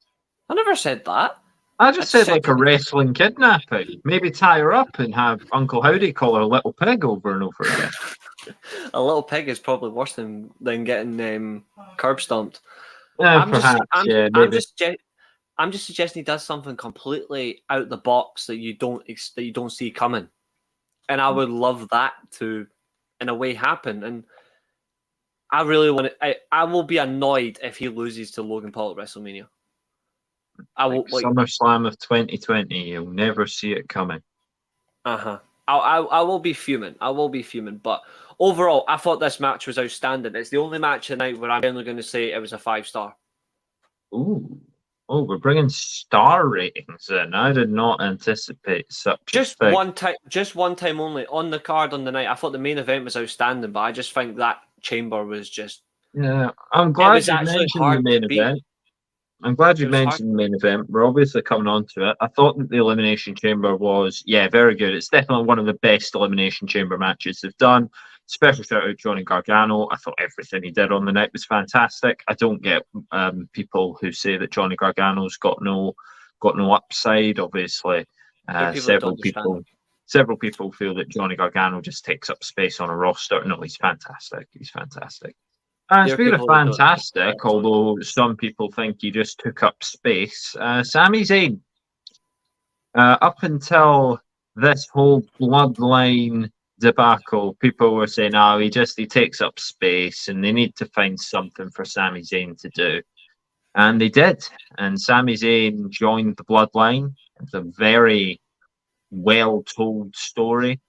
I never said that. I just said like a wrestling kidnapping. Maybe tie her up and have Uncle Howdy call her Little Pig over and over again. A little pig is probably worse than getting curb stomped. I'm just suggesting he does something completely out the box that you don't see coming, and I would love that to, in a way, happen. And I really want to. I will be annoyed if he loses to Logan Paul at WrestleMania. I will SummerSlam of 2020. You'll never see it coming. I will be fuming. But overall, I thought this match was outstanding. It's the only match tonight where I'm only going to say it was a 5-star. Ooh. Oh, we're bringing star ratings in. I did not anticipate such just one time only on the card on the night. I thought the main event was outstanding, but I just think that chamber was just. Yeah, I'm glad you mentioned the main event. I'm glad you mentioned the main event. We're obviously coming on to it. I thought that the Elimination Chamber was, very good. It's definitely one of the best Elimination Chamber matches they've done. Special shout out to Johnny Gargano. I thought everything he did on the night was fantastic. I don't get people who say that Johnny Gargano's got no upside. Obviously, several people feel that Johnny Gargano just takes up space on a roster. No, he's fantastic. Speaking of fantastic, although some people think he just took up space, Sami Zayn. Up until this whole bloodline debacle, people were saying, he takes up space and they need to find something for Sami Zayn to do. And they did. And Sami Zayn joined the bloodline. It's a very well-told story.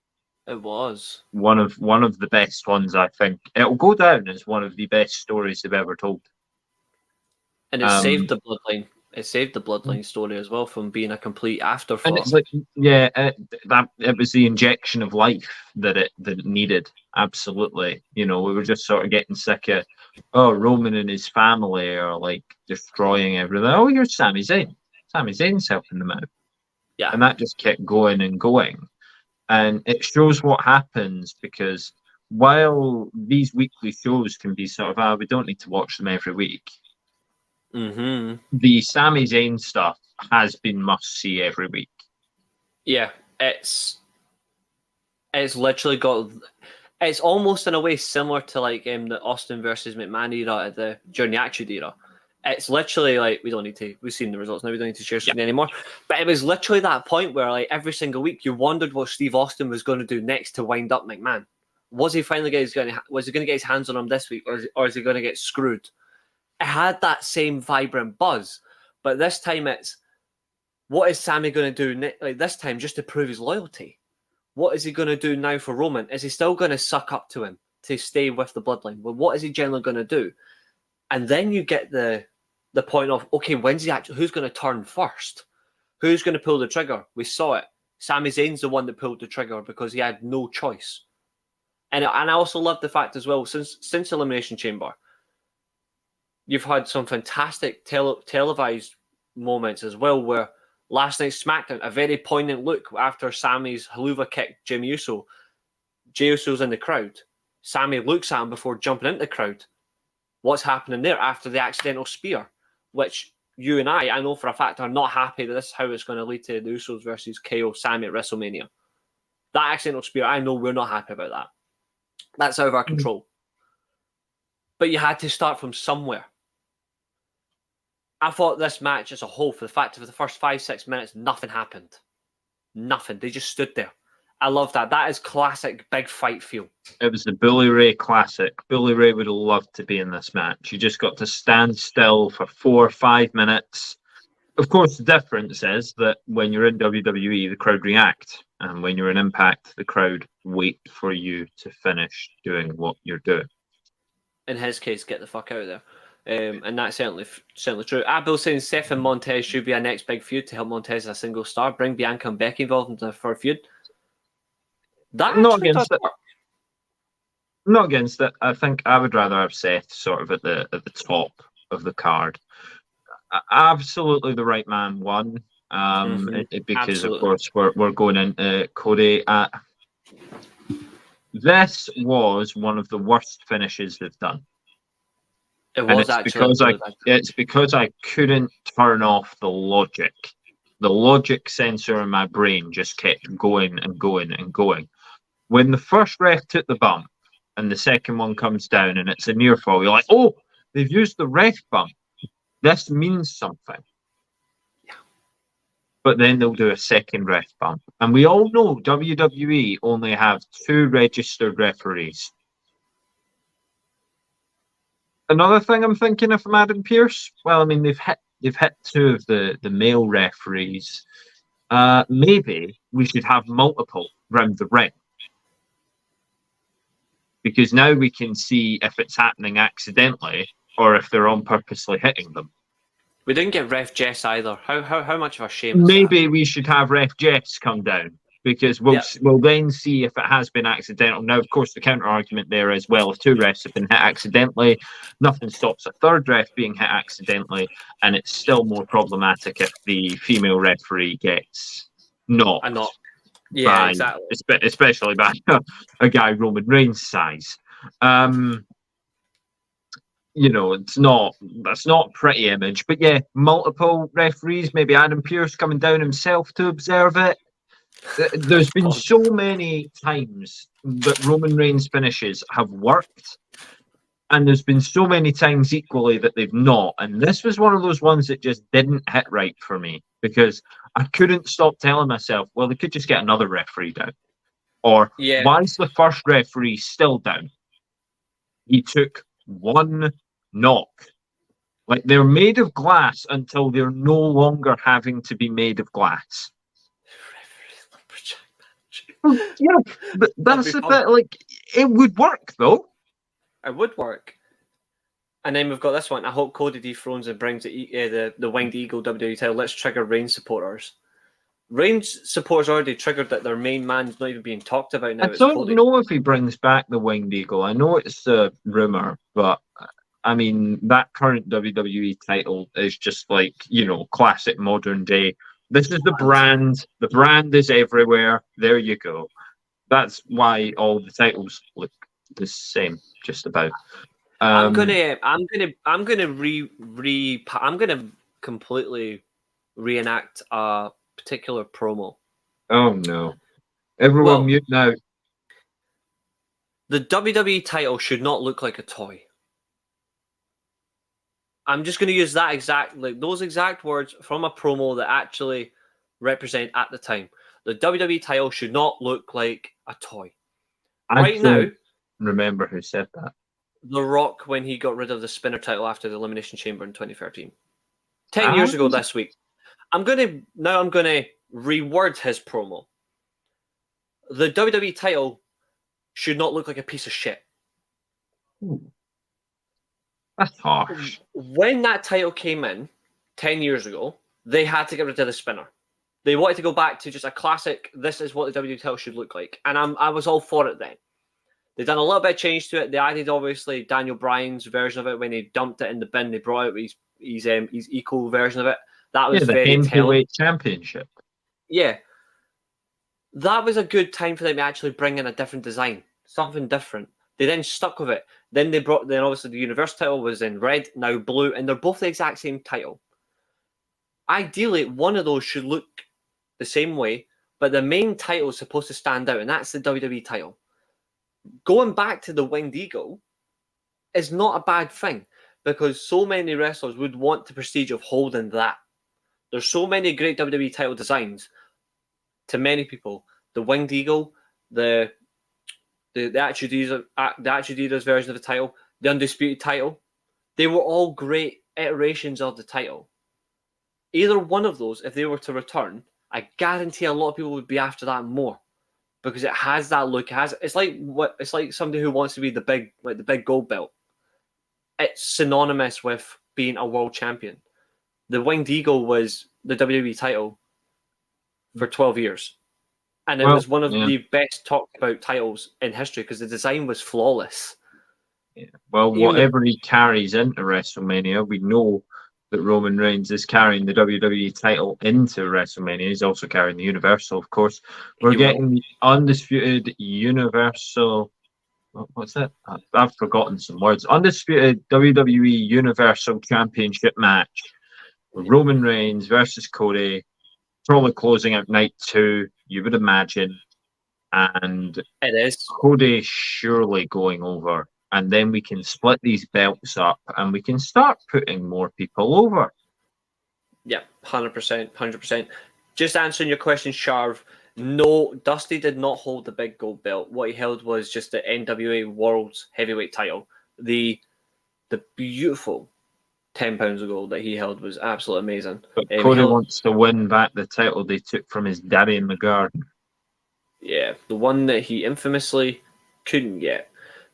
It was one of the best ones. I think it'll go down as one of the best stories they've ever told, and it saved the bloodline. It saved the Bloodline story as well from being a complete afterthought. And it's like, yeah, it was the injection of life that it needed. Absolutely, we were just sort of getting sick of, Roman and his family are like destroying everything. Oh, here's Sami Zayn. Sami Zayn's helping them out, and that just kept going and going. And it shows what happens because while these weekly shows can be sort of, we don't need to watch them every week. Mm-hmm. The Sami Zayn stuff has been must-see every week. Yeah, it's literally got... It's almost in a way similar to like the Austin versus McMahon era during the Attitude era. It's literally like, we've seen the results now, we don't need to share something anymore. But it was literally that point where like every single week you wondered what Steve Austin was going to do next to wind up McMahon. Was he finally going to get his hands on him this week, or is he going to get screwed? It had that same vibrant buzz, but this time it's, what is Sami going to do like this time just to prove his loyalty? What is he going to do now for Roman? Is he still going to suck up to him to stay with the Bloodline? Well, what is he generally going to do? And then you get the point of, okay, who's going to turn first? Who's going to pull the trigger? We saw it. Sami Zayn's the one that pulled the trigger because he had no choice. And I also love the fact as well, since Elimination Chamber, you've had some fantastic televised moments as well, where last night's SmackDown, a very poignant look after Sami's haluva kicked Jey Uso. Jey Uso's in the crowd. Sami looks at him before jumping into the crowd. What's happening there after the accidental spear? Which you and I know for a fact, are not happy that this is how it's going to lead to the Usos versus KO Sami at WrestleMania. That accidental spear, I know we're not happy about that. That's out of our control. But you had to start from somewhere. I thought this match as a whole, for the fact of the first 5-6 minutes, nothing happened. Nothing. They just stood there. I love that. That is classic big fight feel. It was the Bully Ray classic. Bully Ray would have loved to be in this match. You just got to stand still for 4 or 5 minutes. Of course, the difference is that when you're in WWE, the crowd react. And when you're in Impact, the crowd wait for you to finish doing what you're doing. In his case, get the fuck out of there. And that's certainly true. Abel saying Seth and Montez should be a next big feud to help Montez as a single star. Bring Bianca and Becky involved for a feud. That not against it. Not against it. I think I would rather have Seth sort of at the top of the card. Absolutely, the right man won. Because absolutely. Of course we're going into Cody. This was one of the worst finishes they've done. It was actually. It's because I couldn't turn off the logic. The logic sensor in my brain just kept going and going and going. When the first ref took the bump and the second one comes down and it's a near fall, you're like, oh, they've used the ref bump. This means something. Yeah. But then they'll do a second ref bump. And we all know WWE only have 2 registered referees. Another thing I'm thinking if I'm Adam Pearce, well, I mean, they've hit 2 of the male referees. Maybe we should have multiple round the ring. Because now we can see if it's happening accidentally or if they're on purposely hitting them. We didn't get Ref Jess either. How much of a shame is Maybe that? We should have Ref Jess come down. Because we'll then see if it has been accidental. Now, of course, the counter argument there is, well, if 2 refs have been hit accidentally, nothing stops a 3rd ref being hit accidentally, and it's still more problematic if the female referee gets knocked. Yeah, exactly. Especially by a guy Roman Reigns' size. That's not a pretty image. But yeah, multiple referees, maybe Adam Pearce coming down himself to observe it. There's been so many times that Roman Reigns' finishes have worked, and there's been so many times equally that they've not. And this was one of those ones that just didn't hit right for me, because I couldn't stop telling myself, well, they could just get another referee down. Or why is the first referee still down? He took 1 knock. Like, they're made of glass until they're no longer having to be made of glass. Yeah, but that's the bit. Like, it would work though. It would work. And then we've got this one. I hope Cody dethrones and brings the Winged Eagle WWE title. Let's trigger Reigns supporters. Reigns supporters already triggered that their main man's not even being talked about now. I don't know if he brings back the Winged Eagle. I know it's a rumor, but I mean, that current WWE title is just like, classic modern day. This is the brand. The brand is everywhere. There you go. That's why all the titles look the same, just about. I'm gonna completely reenact a particular promo. Oh no! Everyone mute now. The WWE title should not look like a toy. I'm just going to use those exact words from a promo that actually represent at the time. The WWE title should not look like a toy. I don't remember who said that. The Rock, when he got rid of the spinner title after the Elimination Chamber in 2013. 10 years ago this week. I'm going to reword his promo. The WWE title should not look like a piece of shit. Ooh. That's harsh. When that title came in 10 years ago, they had to get rid of the spinner. They wanted to go back to just a classic, this is what the WWE title should look like. And I was all for it then. They've done a little bit of change to it. They added, obviously, Daniel Bryan's version of it when he dumped it in the bin. They brought out his equal version of it. That was the very telling. Championship. Yeah. That was a good time for them to actually bring in a different design. Something different. They then stuck with it. Then obviously the Universal title was in red, now blue, and they're both the exact same title. Ideally, one of those should look the same way, but the main title is supposed to stand out, and that's the WWE title. Going back to the Winged Eagle is not a bad thing because so many wrestlers would want the prestige of holding that. There's so many great WWE title designs. To many people, the Winged Eagle, the Attitude Era's version of the title, the Undisputed title, they were all great iterations of the title. Either one of those, if they were to return, I guarantee a lot of people would be after that more because it has that look. It's like somebody who wants to be the big gold belt. It's synonymous with being a world champion. The Winged Eagle was the WWE title for 12 years. And it was one of the best talked about titles in history because the design was flawless. Yeah. Well, whatever he carries into WrestleMania, we know that Roman Reigns is carrying the WWE title into WrestleMania. He's also carrying the Universal, of course. We're getting the undisputed Universal. What's that? I've forgotten some words. Undisputed WWE Universal Championship match. Roman Reigns versus Cody. Probably closing out night 2, you would imagine. And it is. Cody surely going over. And then we can split these belts up and we can start putting more people over. Yeah, 100%. 100%. Just answering your question, Sharv. No, Dusty did not hold the big gold belt. What he held was just the NWA World's Heavyweight title. The beautiful £10 of gold that he held was absolutely amazing. But Cody wants to win back the title they took from his daddy in the garden. Yeah, the one that he infamously couldn't get.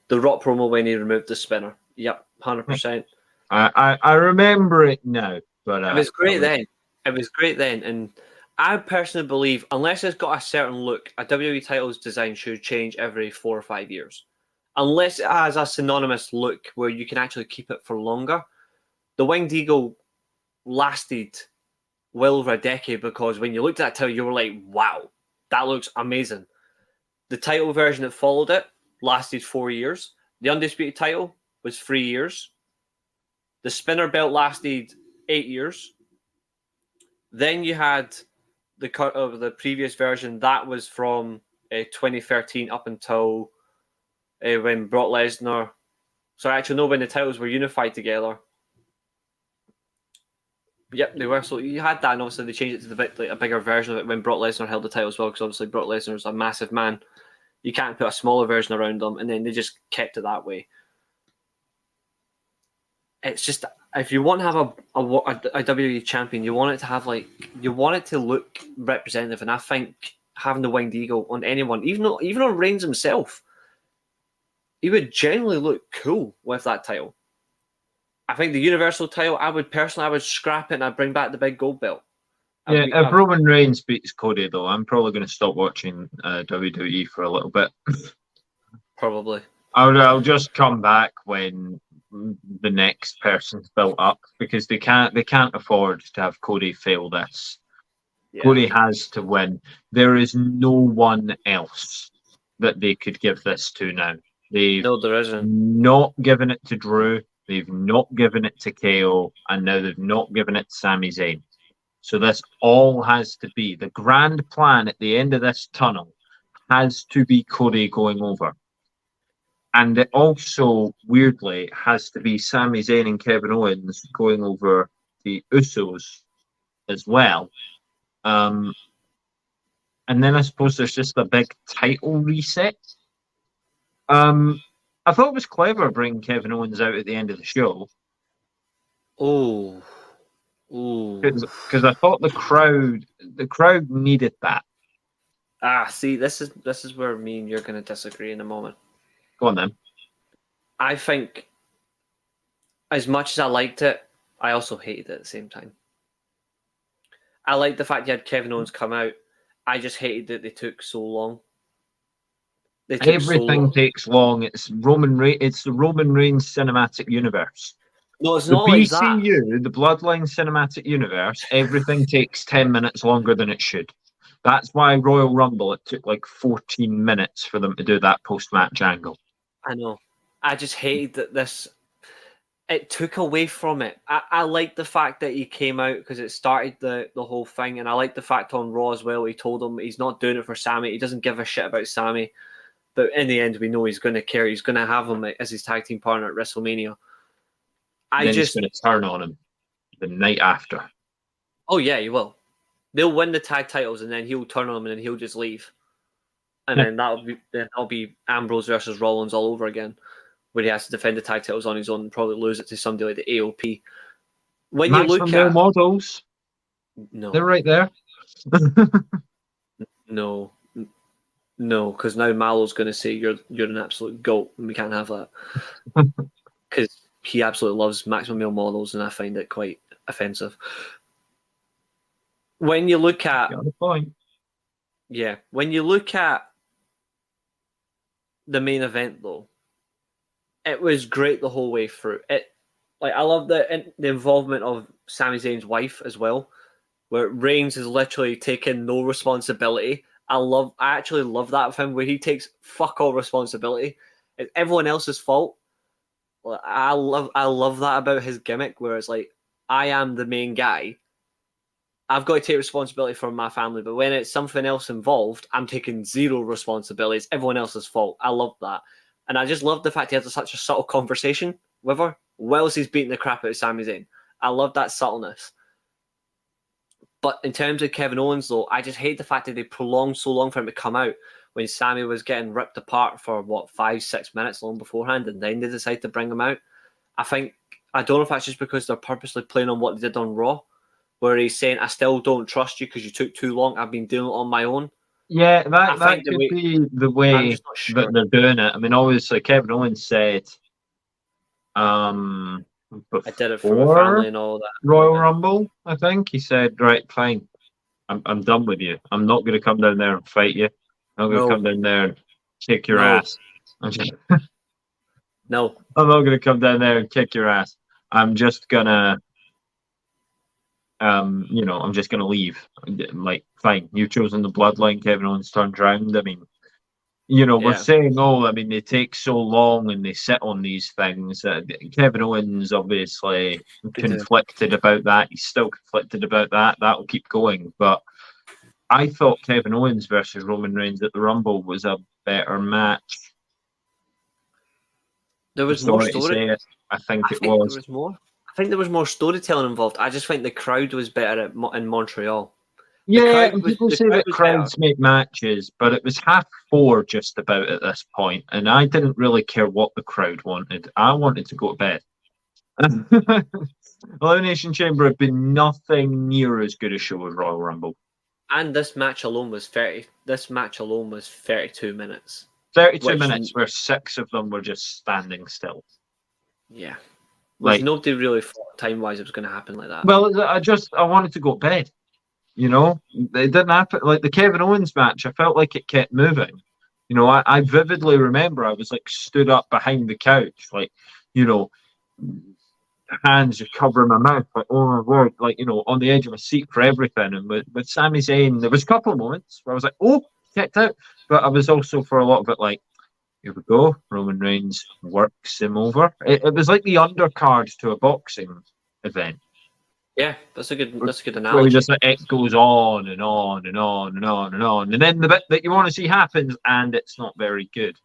The Rock promo when he removed the spinner. Yep, 100%. I remember it now. But it was great then. It was great then. And I personally believe, unless it's got a certain look, a WWE title's design should change every 4 or 5 years. Unless it has a synonymous look where you can actually keep it for longer. The Winged Eagle lasted well over a decade because when you looked at that title, you were like, wow, that looks amazing. The title version that followed it lasted 4 years. The Undisputed title was 3 years. The spinner belt lasted 8 years. Then you had the cut of the previous version. That was from 2013 up until when Brock Lesnar... So actually, no, when the titles were unified together. Yep, they were. So you had that, and obviously they changed it to a bigger version of it when Brock Lesnar held the title as well, because obviously Brock Lesnar is a massive man. You can't put a smaller version around them, and then they just kept it that way. It's just, if you want to have a WWE champion, you want it to have you want it to look representative, and I think having the Winged Eagle on anyone, even on Reigns himself, he would generally look cool with that title. I think the Universal title, I would scrap it and I'd bring back the big gold belt. Yeah, if Roman Reigns beats Cody, though, I'm probably going to stop watching WWE for a little bit. Probably. I'll just come back when the next person's built up, because they can't afford to have Cody fail this. Yeah. Cody has to win. There is no one else that they could give this to now. There isn't. Not given it to Drew. They've not given it to KO, and now they've not given it to Sami Zayn. So this all has to be the grand plan at the end of this tunnel has to be Cody going over. And it also, weirdly, has to be Sami Zayn and Kevin Owens going over the Usos as well. And then I suppose there's just a big title reset. I thought it was clever bringing Kevin Owens out at the end of the show. Oh. Because I thought the crowd needed that. See, this is where me and you're going to disagree in a moment. Go on then. I think, as much as I liked it, I also hated it at the same time. I liked the fact you had Kevin Owens come out. I just hated that they took so long. Everything takes long. It's the Roman Reigns cinematic universe. No, it's not like that. The BCU, the Bloodline cinematic universe, everything takes 10 minutes longer than it should. That's why Royal Rumble, it took like 14 minutes for them to do that post-match angle. I know. I just hated that it took away from it. I liked the fact that he came out because it started the whole thing, and I liked the fact on Raw as well, he told him he's not doing it for Sami. He doesn't give a shit about Sami. But in the end, we know he's going to care. He's going to have him as his tag team partner at WrestleMania. He's going to turn on him the night after. Oh, yeah, he will. They'll win the tag titles, and then he'll turn on them, and then he'll just leave. And then that'll be Ambrose versus Rollins all over again, where he has to defend the tag titles on his own and probably lose it to somebody like the AOP. When you look at models, no, they're right there. No, because now Mallow's going to say you're an absolute goat, and we can't have that. Because he absolutely loves maximum male models, and I find it quite offensive. When you look at when you look at the main event, though, it was great the whole way through. I love the involvement of Sami Zayn's wife as well, where Reigns is literally taking no responsibility. I actually love that of him, where he takes fuck all responsibility. It's everyone else's fault. I love that about his gimmick, where it's like, I am the main guy. I've got to take responsibility for my family, but when it's something else involved, I'm taking zero responsibility. It's everyone else's fault. I love that. And I just love the fact he has such a subtle conversation with her whilst he's beating the crap out of Sami Zayn. I love that subtleness. But in terms of Kevin Owens, though, I just hate the fact that they prolonged so long for him to come out when Sami was getting ripped apart for, 5-6 minutes long beforehand, and then they decided to bring him out. I don't know if that's just because they're purposely playing on what they did on Raw, where he's saying, I still don't trust you because you took too long. I've been doing it on my own. Yeah, that could be the way that they're doing it. I mean, obviously, Kevin Owens said, I did it for my family and all that. Royal Rumble, I think. He said, right, fine. I'm done with you. I'm not going to come down there and fight you. I'm not going to come down there and kick your ass. No. I'm not going to come down there and kick your ass. I'm just going to, I'm just going to leave. Like, fine. You've chosen the bloodline. Kevin Owens turned around. I mean, we're saying, they take so long and they sit on these things. Kevin Owens obviously conflicted about that. He's still conflicted about that. That'll keep going. But I thought Kevin Owens versus Roman Reigns at the Rumble was a better match. There was more story. I think it was. There was more. I think there was more storytelling involved. I just think the crowd was better in Montreal. Yeah, people say that crowds make matches, but it was 4:30 just about at this point, and I didn't really care what the crowd wanted. I wanted to go to bed. Elimination Chamber had been nothing near as good a show as Royal Rumble. And this match alone was 32 minutes. 32 minutes where 6 of them were just standing still. Yeah. which nobody really thought time-wise it was going to happen like that. Well, I wanted to go to bed. It didn't happen. Like the Kevin Owens match, I felt like it kept moving. I vividly remember I was like stood up behind the couch, like, hands just covering my mouth, like, oh my word, like, on the edge of my seat for everything. And with Sami Zayn, there was a couple of moments where I was like, oh, checked out. But I was also for a lot of it like, here we go, Roman Reigns works him over. It was like the undercard to a boxing event. Yeah, that's a good analogy. Where just like, it goes on and on and on and on and on, and then the bit that you want to see happens, and it's not very good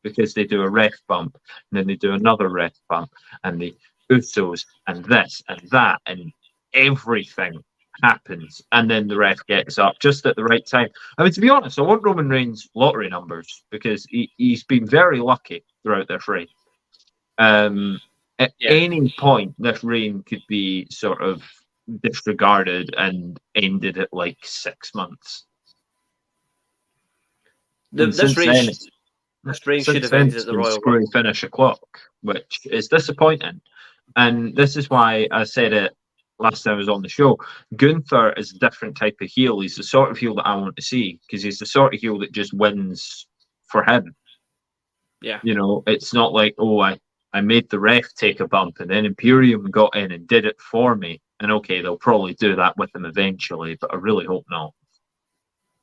because they do a ref bump, and then they do another ref bump, and the Usos and this and that, and everything happens, and then the ref gets up just at the right time. I mean, to be honest, I want Roman Reigns' lottery numbers because he's been very lucky throughout this reign. At any point, this reign could be sort of disregarded and ended at like 6 months. This reign should have ended at the Royal Rumble. Finish o'clock, which is disappointing. And this is why I said it last time I was on the show. Gunther is a different type of heel. He's the sort of heel that I want to see because he's the sort of heel that just wins for him. Yeah. It's not like, oh, I made the ref take a bump and then Imperium got in and did it for me. And okay, they'll probably do that with him eventually, but I really hope not.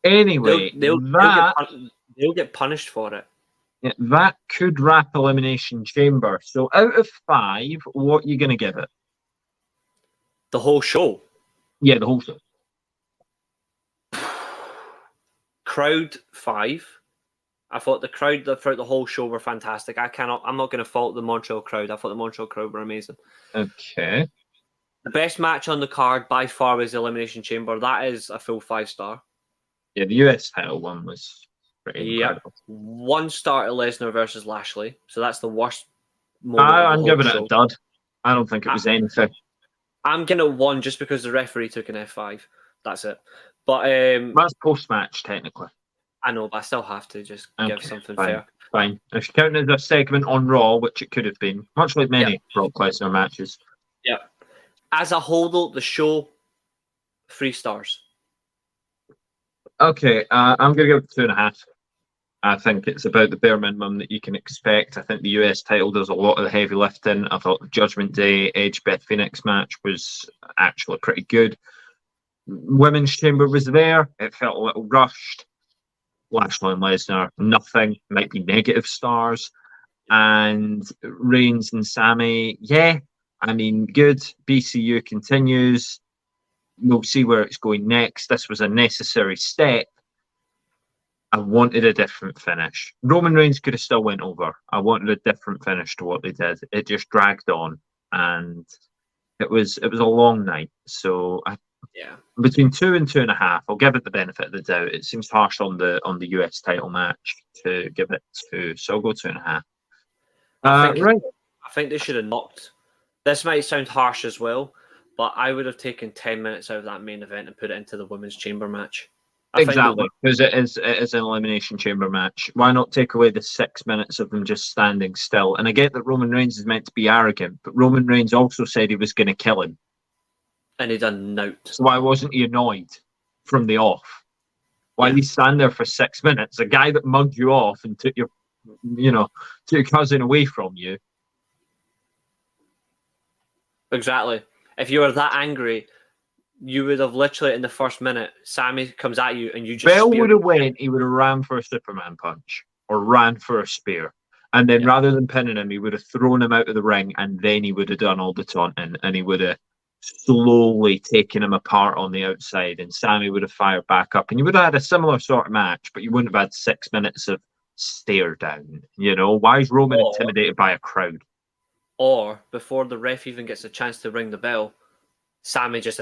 Anyway, they'll get punished for it. Yeah, that could wrap Elimination Chamber. So out of 5, what are you going to give it? The whole show? Yeah, the whole show. Crowd 5. I thought the crowd throughout the whole show were fantastic. I'm not going to fault the Montreal crowd. I thought the Montreal crowd were amazing. Okay. The best match on the card by far was the Elimination Chamber. That is a full 5-star. Yeah, the US title one was pretty incredible. 1 star to Lesnar versus Lashley. So that's the worst moment. I'm giving it a dud. I don't think it was anything. I'm giving it 1 just because the referee took an F5. That's it. But that's post-match technically. I know, but I still have to just give something fair. Fine. If you count it as a segment on Raw, which it could have been, much like many Brock Lesnar matches. Yeah. As a whole, though, the show, 3 stars. Okay, I'm going to give it 2.5. I think it's about the bare minimum that you can expect. I think the US title does a lot of the heavy lifting. I thought the Judgment Day Edge Beth Phoenix match was actually pretty good. Women's Chamber was there. It felt a little rushed. Lashley and Lesnar, nothing. Might be negative stars. And Reigns and Sami, good. BCU continues. We'll see where it's going next. This was a necessary step. I wanted a different finish. Roman Reigns could have still went over. I wanted a different finish to what they did. It just dragged on, and it was a long night. So between 2 and 2.5, I'll give it the benefit of the doubt. It seems harsh on the US title match to give it 2, so I'll go 2.5. I think they should have knocked. This might sound harsh as well, but I would have taken 10 minutes out of that main event and put it into the Women's Chamber match. Exactly, because it is an Elimination Chamber match. Why not take away the 6 minutes of them just standing still? And I get that Roman Reigns is meant to be arrogant, but Roman Reigns also said he was going to kill him. And he done note. So why wasn't he annoyed from the off? Why did he stand there for 6 minutes? A guy that mugged you off and took your cousin away from you. Exactly. If you were that angry, you would have literally in the first minute, Sami comes at you and you just. Bell would have went. He would have ran for a Superman punch or ran for a spear, and then rather than pinning him, he would have thrown him out of the ring, and then he would have done all the taunting, and he would have slowly taken him apart on the outside, and Sami would have fired back up, and you would have had a similar sort of match, but you wouldn't have had 6 minutes of stare down. Why is Roman intimidated by a crowd? Or before the ref even gets a chance to ring the bell, Sami just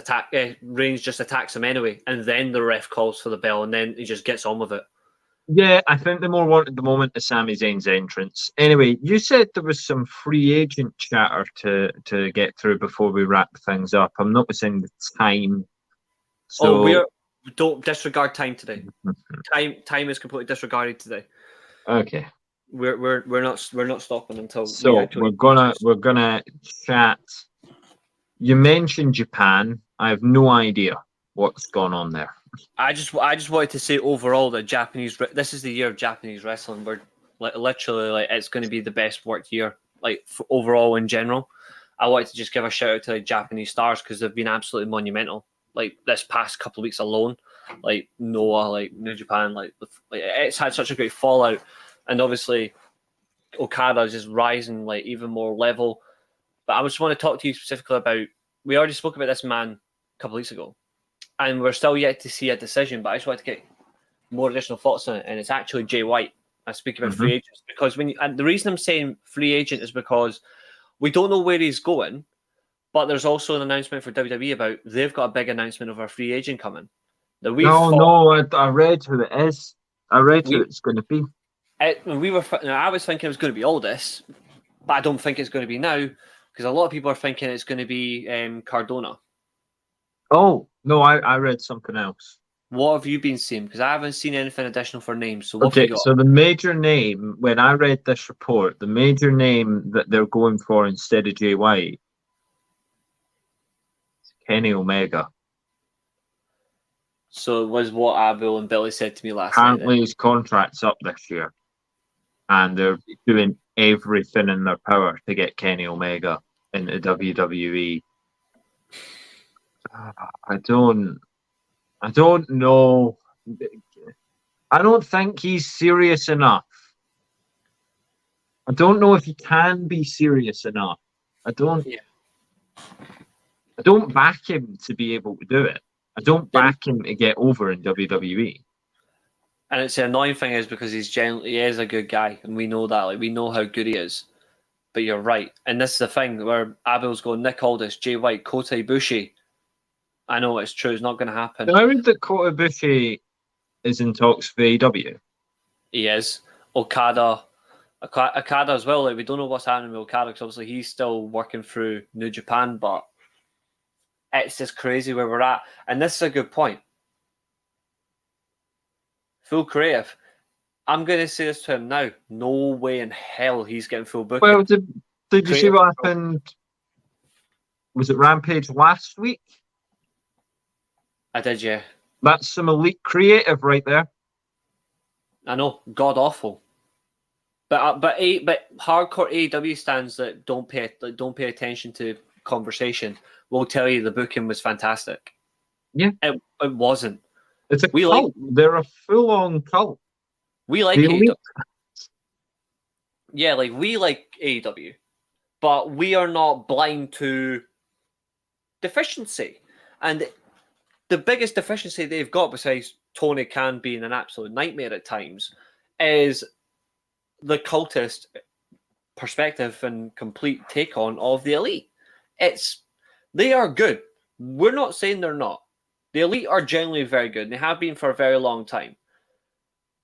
Reigns just attacks him anyway, and then the ref calls for the bell, and then he just gets on with it. Yeah, I think the more wanted the moment is Sami Zayn's entrance. Anyway, you said there was some free agent chatter to get through before we wrap things up. I'm noticing the time. So we don't disregard time today. Time is completely disregarded today. Okay. We're not stopping until So we're gonna chat. You mentioned Japan. I have no idea what's gone on there. I just wanted to say overall that this is the year of Japanese wrestling. We're literally like it's going to be the best worked year overall in general. I wanted to just give a shout out to the Japanese stars because they've been absolutely monumental. Like this past couple of weeks alone, like Noah, like New Japan, like it's had such a great fallout, and obviously Okada is just rising like even more level. But I just want to talk to you specifically about. We already spoke about this man a couple of weeks ago, and we're still yet to see a decision. But I just want to get more additional thoughts on it, and it's actually Jay White. I speak about free agents because and the reason I'm saying free agent is because we don't know where he's going, but there's also an announcement for WWE about they've got a big announcement of a free agent coming. I read who it is. I read who it's going to be. I was thinking it was going to be Aldis, but I don't think it's going to be now because a lot of people are thinking it's going to be Cardona. Oh no, I read something else. What have you been seeing? Because I haven't seen anything additional for names. So so the major name, when I read this report, the major name that they're going for instead of Jay White is Kenny Omega. So it was what Abel and Billy said to me last night. Apparently his contract's up this year. And they're doing everything in their power to get Kenny Omega into WWE. I don't know. I don't think he's serious enough. I don't know if he can be serious enough. I don't back him to be able to do it. I don't back him to get over in WWE. And it's the annoying thing is because he is a good guy, and we know that. Like we know how good he is. But you're right, and this is the thing where Abel's going Nick Aldis, Jay White, Kota Ibushi. I know it's true. It's not going to happen. I read that Kota Ibushi is in talks for AEW. He is. Okada as well. Like we don't know what's happening with Okada because obviously he's still working through New Japan, but it's just crazy where we're at. And this is a good point. Full creative. I'm going to say this to him now. No way in hell he's getting full booking. Well, did you see what happened? Was it Rampage last week? I did, yeah. That's some elite creative right there. I know, god awful. But hardcore AEW stands that don't pay attention to conversation will tell you the booking was fantastic. Yeah, it wasn't. It's a cult. They're a full-on cult. We like AEW. Yeah, like we like AEW, but we are not blind to deficiency. And the biggest deficiency they've got, besides Tony Khan being an absolute nightmare at times, is the cultist perspective and complete take on of the Elite. They are good. We're not saying they're not. The Elite are generally very good, and they have been for a very long time.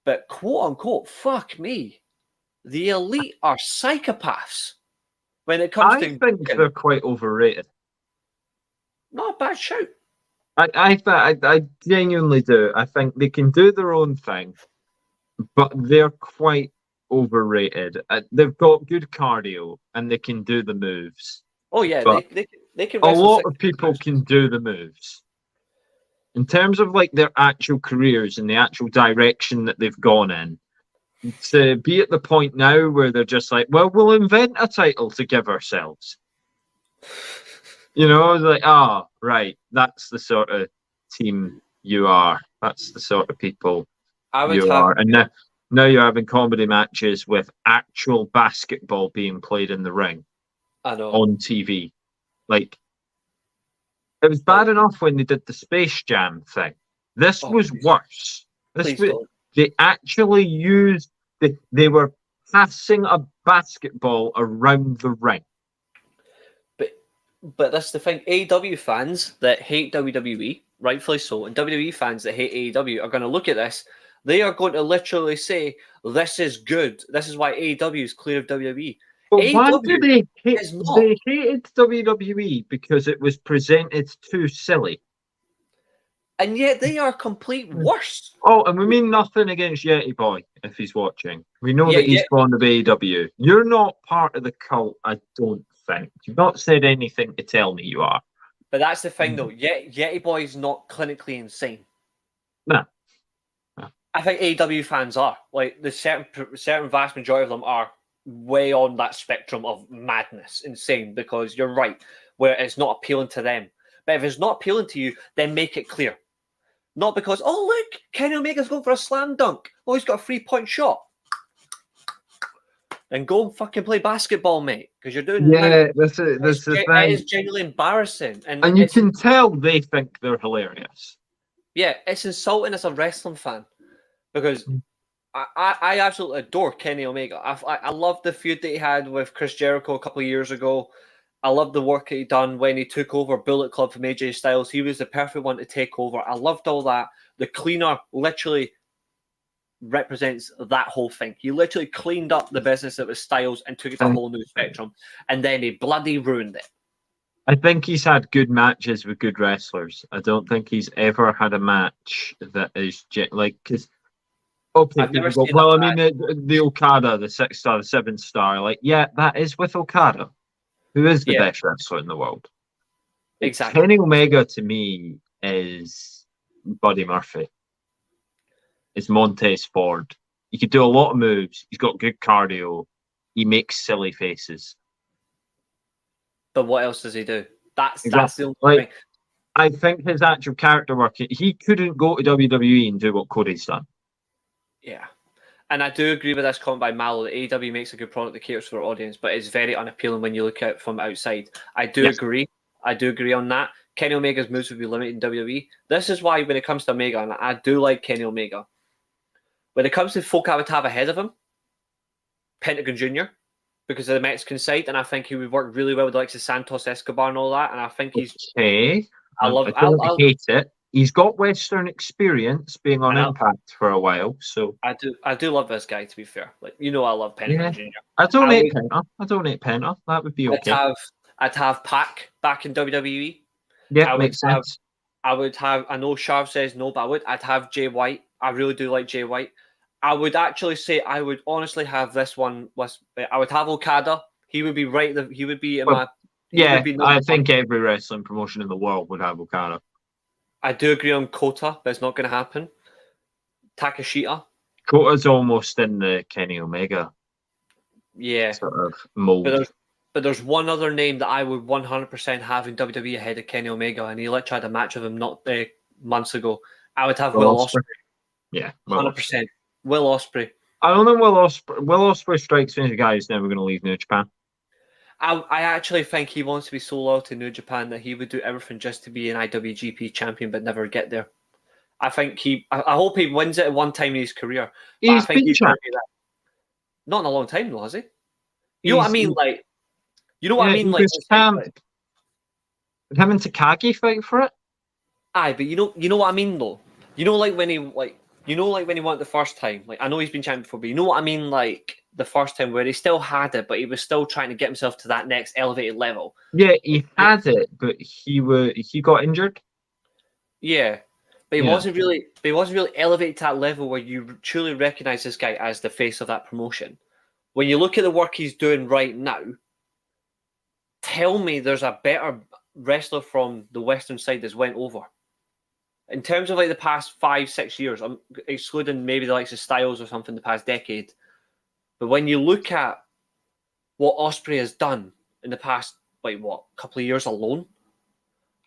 But quote unquote, fuck me, the Elite are psychopaths when it comes to. I think they're quite overrated. Not a bad shout. I genuinely do. I think they can do their own thing, but they're quite overrated. They've got good cardio and they can do the moves. Oh yeah, they can. A lot of people can do the moves. In terms of like their actual careers and the actual direction that they've gone in, to be at the point now where they're just like, well, we'll invent a title to give ourselves. You know, like, right, that's the sort of team you are. That's the sort of people you are. And now you're having comedy matches with actual basketball being played in the ring. I know. On TV. Like, it was bad enough when they did the Space Jam thing. This was worse. They actually used, they were passing a basketball around the ring. But that's the thing. AEW fans that hate WWE, rightfully so, and WWE fans that hate AEW are going to look at this. They are going to literally say, this is good. This is why AEW is clear of WWE. But why do they hate? They hated WWE because it was presented too silly. and yet they are complete worse. Oh, and we mean nothing against Yeti Boy if he's watching. We know Yeah, that he's yeah. gone to AEW. You're not part of the cult, I don't think. You've not said anything to tell me you are. But that's the thing, though. Yeti Boy is not clinically insane. No. I think AEW fans are. Like, the certain vast majority of them are way on that spectrum of madness, insane, because you're right, where it's not appealing to them. But if it's not appealing to you, then make it clear. Not because, oh, look, Kenny Omega's going for a slam dunk. Oh, he's got a 3-point shot. Then go and fucking play basketball, mate, because you're doing That's the thing. It is genuinely embarrassing. And you can tell they think they're hilarious. Yeah, it's insulting as a wrestling fan, because I absolutely adore Kenny Omega. I love the feud that he had with Chris Jericho a couple of years ago. I love the work that he done when he took over Bullet Club from AJ Styles. He was the perfect one to take over. I loved all that. The cleaner literally represents that whole thing. He literally cleaned up the business that was Styles and took it to a whole new spectrum. And then he bloody ruined it. I think he's had good matches with good wrestlers. I don't think he's ever had a match that is like, because okay, well, I mean the Okada, the 6-star, the 7-star, like, yeah, that is with Okada, who is the best wrestler in the world. Exactly. Kenny Omega to me is Buddy Murphy. It's Montez Ford. He can do a lot of moves. He's got good cardio. He makes silly faces. But what else does he do? That's the only thing. I think his actual character work, he couldn't go to WWE and do what Cody's done. Yeah. And I do agree with this comment by Mallow that AEW makes a good product that caters for their audience, but it's very unappealing when you look at it from outside. I do agree. I do agree on that. Kenny Omega's moves would be limited in WWE. This is why when it comes to Omega, and I do like Kenny Omega, when it comes to folk I would have ahead of him, Pentagon Jr., because of the Mexican side, and I think he would work really well with the likes of Santos Escobar and all that, and I think he's... Okay. I don't hate it. He's got Western experience being on Impact for a while, so... I do love this guy, to be fair. Like, you know I love Pentagon Jr. I don't hate Penta. I don't hate Penta. That would be okay. I'd have Pac back in WWE. Yeah, makes sense. I would have... I know Sharp says no, but I'd have Jay White. I really do like Jay White. I would actually say I would honestly have this one. I would have Okada. He would be right. He would be in my... Yeah, I think every wrestling promotion in the world would have Okada. I do agree on Kota, but it's not going to happen. Takashita. Kota's almost in the Kenny Omega sort of mold. But there's one other name that I would 100% have in WWE ahead of Kenny Omega, and he literally had a match with him not months ago. I would have Will Ospreay. Yeah, 100%. Will Ospreay. I don't know. Will Ospreay strikes me as a guy who's never going to leave New Japan. I actually think he wants to be so loyal to New Japan that he would do everything just to be an IWGP champion but never get there. I think I hope he wins it at one time in his career. He's been champ. Not in a long time though, has he? You know what I mean? Like, you know what I mean? Like, him and Takagi fight for it. Aye, but you know what I mean though. You know, like when he when he won it the first time. Like, I know he's been champion before, but you know what I mean? Like the first time where he still had it, but he was still trying to get himself to that next elevated level. Yeah, he had it, but he got injured. Yeah, but he wasn't really elevated to that level where you truly recognize this guy as the face of that promotion. When you look at the work he's doing right now, tell me there's a better wrestler from the Western side that's went over. In terms of like the past 5-6 years, I'm excluding maybe the likes of Styles or something the past decade. But when you look at what Ospreay has done in the past, couple of years alone,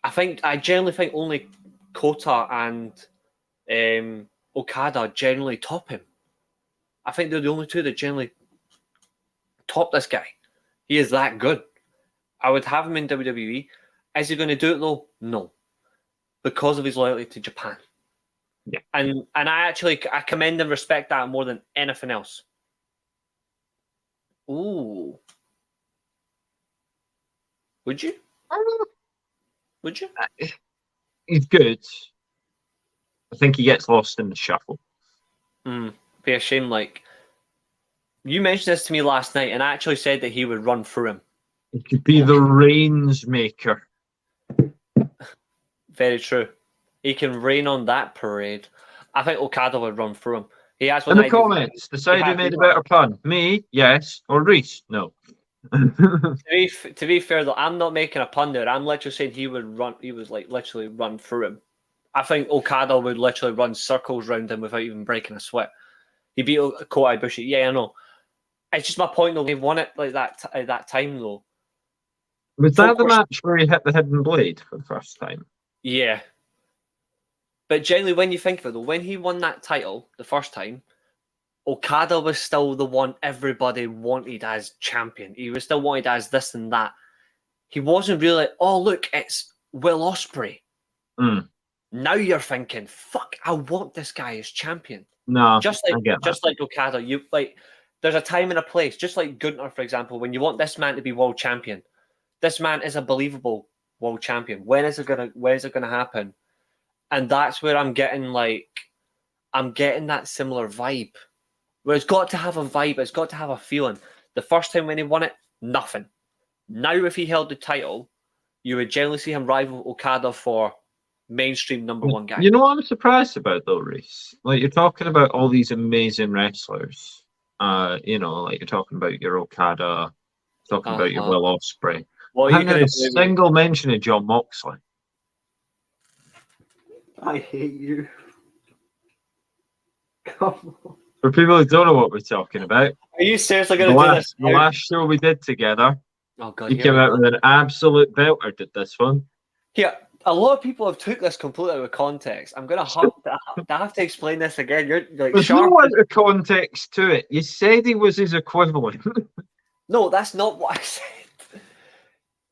I generally think only Kota and Okada generally top him. I think they're the only two that generally top this guy. He is that good. I would have him in WWE. Is he going to do it though? No. Because of his loyalty to Japan. Yeah. And I commend and respect that more than anything else. Ooh. Would you? Would you? He's good. I think he gets lost in the shuffle. Be a shame. Like, you mentioned this to me last night, and I actually said that he would run through him. He could be the Reigns maker. Very true. he can rain on that parade, I think Okada would run through him. He has In one the comments, decide who made a one. better pun. Me, yes, or Reece, no. To be fair though, I'm not making a pun there. I'm literally saying he would run. He was like literally run through him. I think Okada would literally run circles around him without even breaking a sweat. He beat Kota Ibushi. Yeah, I know. It's just my point though. They won it like that at that time though. Was that the match where he hit the hidden blade for the first time? Yeah. But generally, when you think of it though, when he won that title the first time, Okada was still the one everybody wanted as champion. He was still wanted as this and that. He wasn't really like, oh look, it's Will Ospreay. Now you're thinking, fuck, I want this guy as champion. No, just like Okada, you like. There's a time and a place. Just like Gunther, for example, when you want this man to be world champion, this man is a believable world champion. When is it gonna happen? And that's where I'm getting that similar vibe. Where it's got to have a vibe, it's got to have a feeling. The first time when he won it, nothing. Now, if he held the title, you would generally see him rival Okada for mainstream number one guy. You know what I'm surprised about though, Reece? Like you're talking about all these amazing wrestlers. Like you're talking about your Okada, talking about your Will Ospreay. Well, I haven't had a single mention of Jon Moxley. I hate you. Come on. For people who don't know what we're talking about, are you seriously going to do this? The last show we did together, oh god, he came out with an absolute belter. Did this one? Yeah, a lot of people have took this completely out of context. I'm going to have to explain this again. You're like, there's no out of context to it. You said he was his equivalent. No, that's not what I said.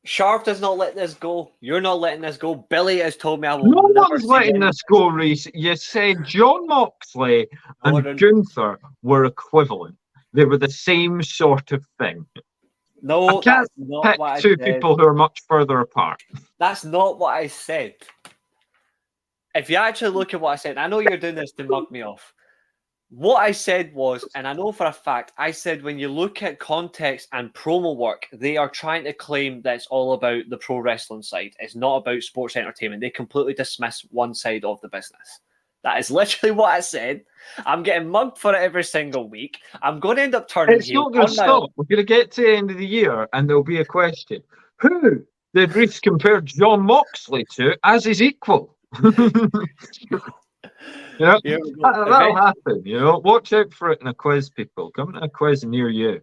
Sharp does not let this go. You're not letting this go. Billy has told me I will. No one's letting this go, Reece. You said Jon Moxley and Gunther were equivalent. They were the same sort of thing. No, I can't pick two people who are much further apart. That's not what I said. If you actually look at what I said, I know you're doing this to mug me off. What I said was, and I know for a fact, I said when you look at context and promo work, they are trying to claim that it's all about the pro wrestling side. It's not about sports entertainment. They completely dismiss one side of the business. That is literally what I said. I'm getting mugged for it every single week. I'm going to end up turning It's not going to stop. We're going to get to the end of the year and there'll be a question. Who did Reece compare Jon Moxley to as his equal? Yeah, that'll happen. Watch out for it in a quiz, people. Come to a quiz near you.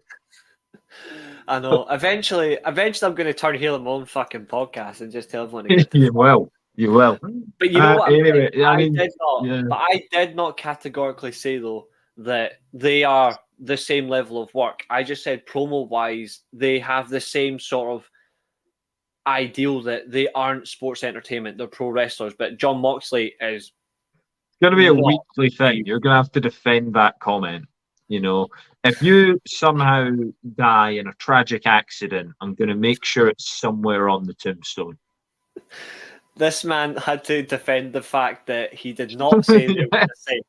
I know. Eventually, I'm going to turn heel on my own fucking podcast and just tell everyone to get You will. But you know what? Anyway, I did not categorically say though that they are the same level of work. I just said promo-wise, they have the same sort of ideal that they aren't sports entertainment. They're pro wrestlers. But Jon Moxley is. Going to be a weekly thing. You're going to have to defend that comment. If you somehow die in a tragic accident, I'm going to make sure it's somewhere on the tombstone. This man had to defend the fact that he did not say they were the same.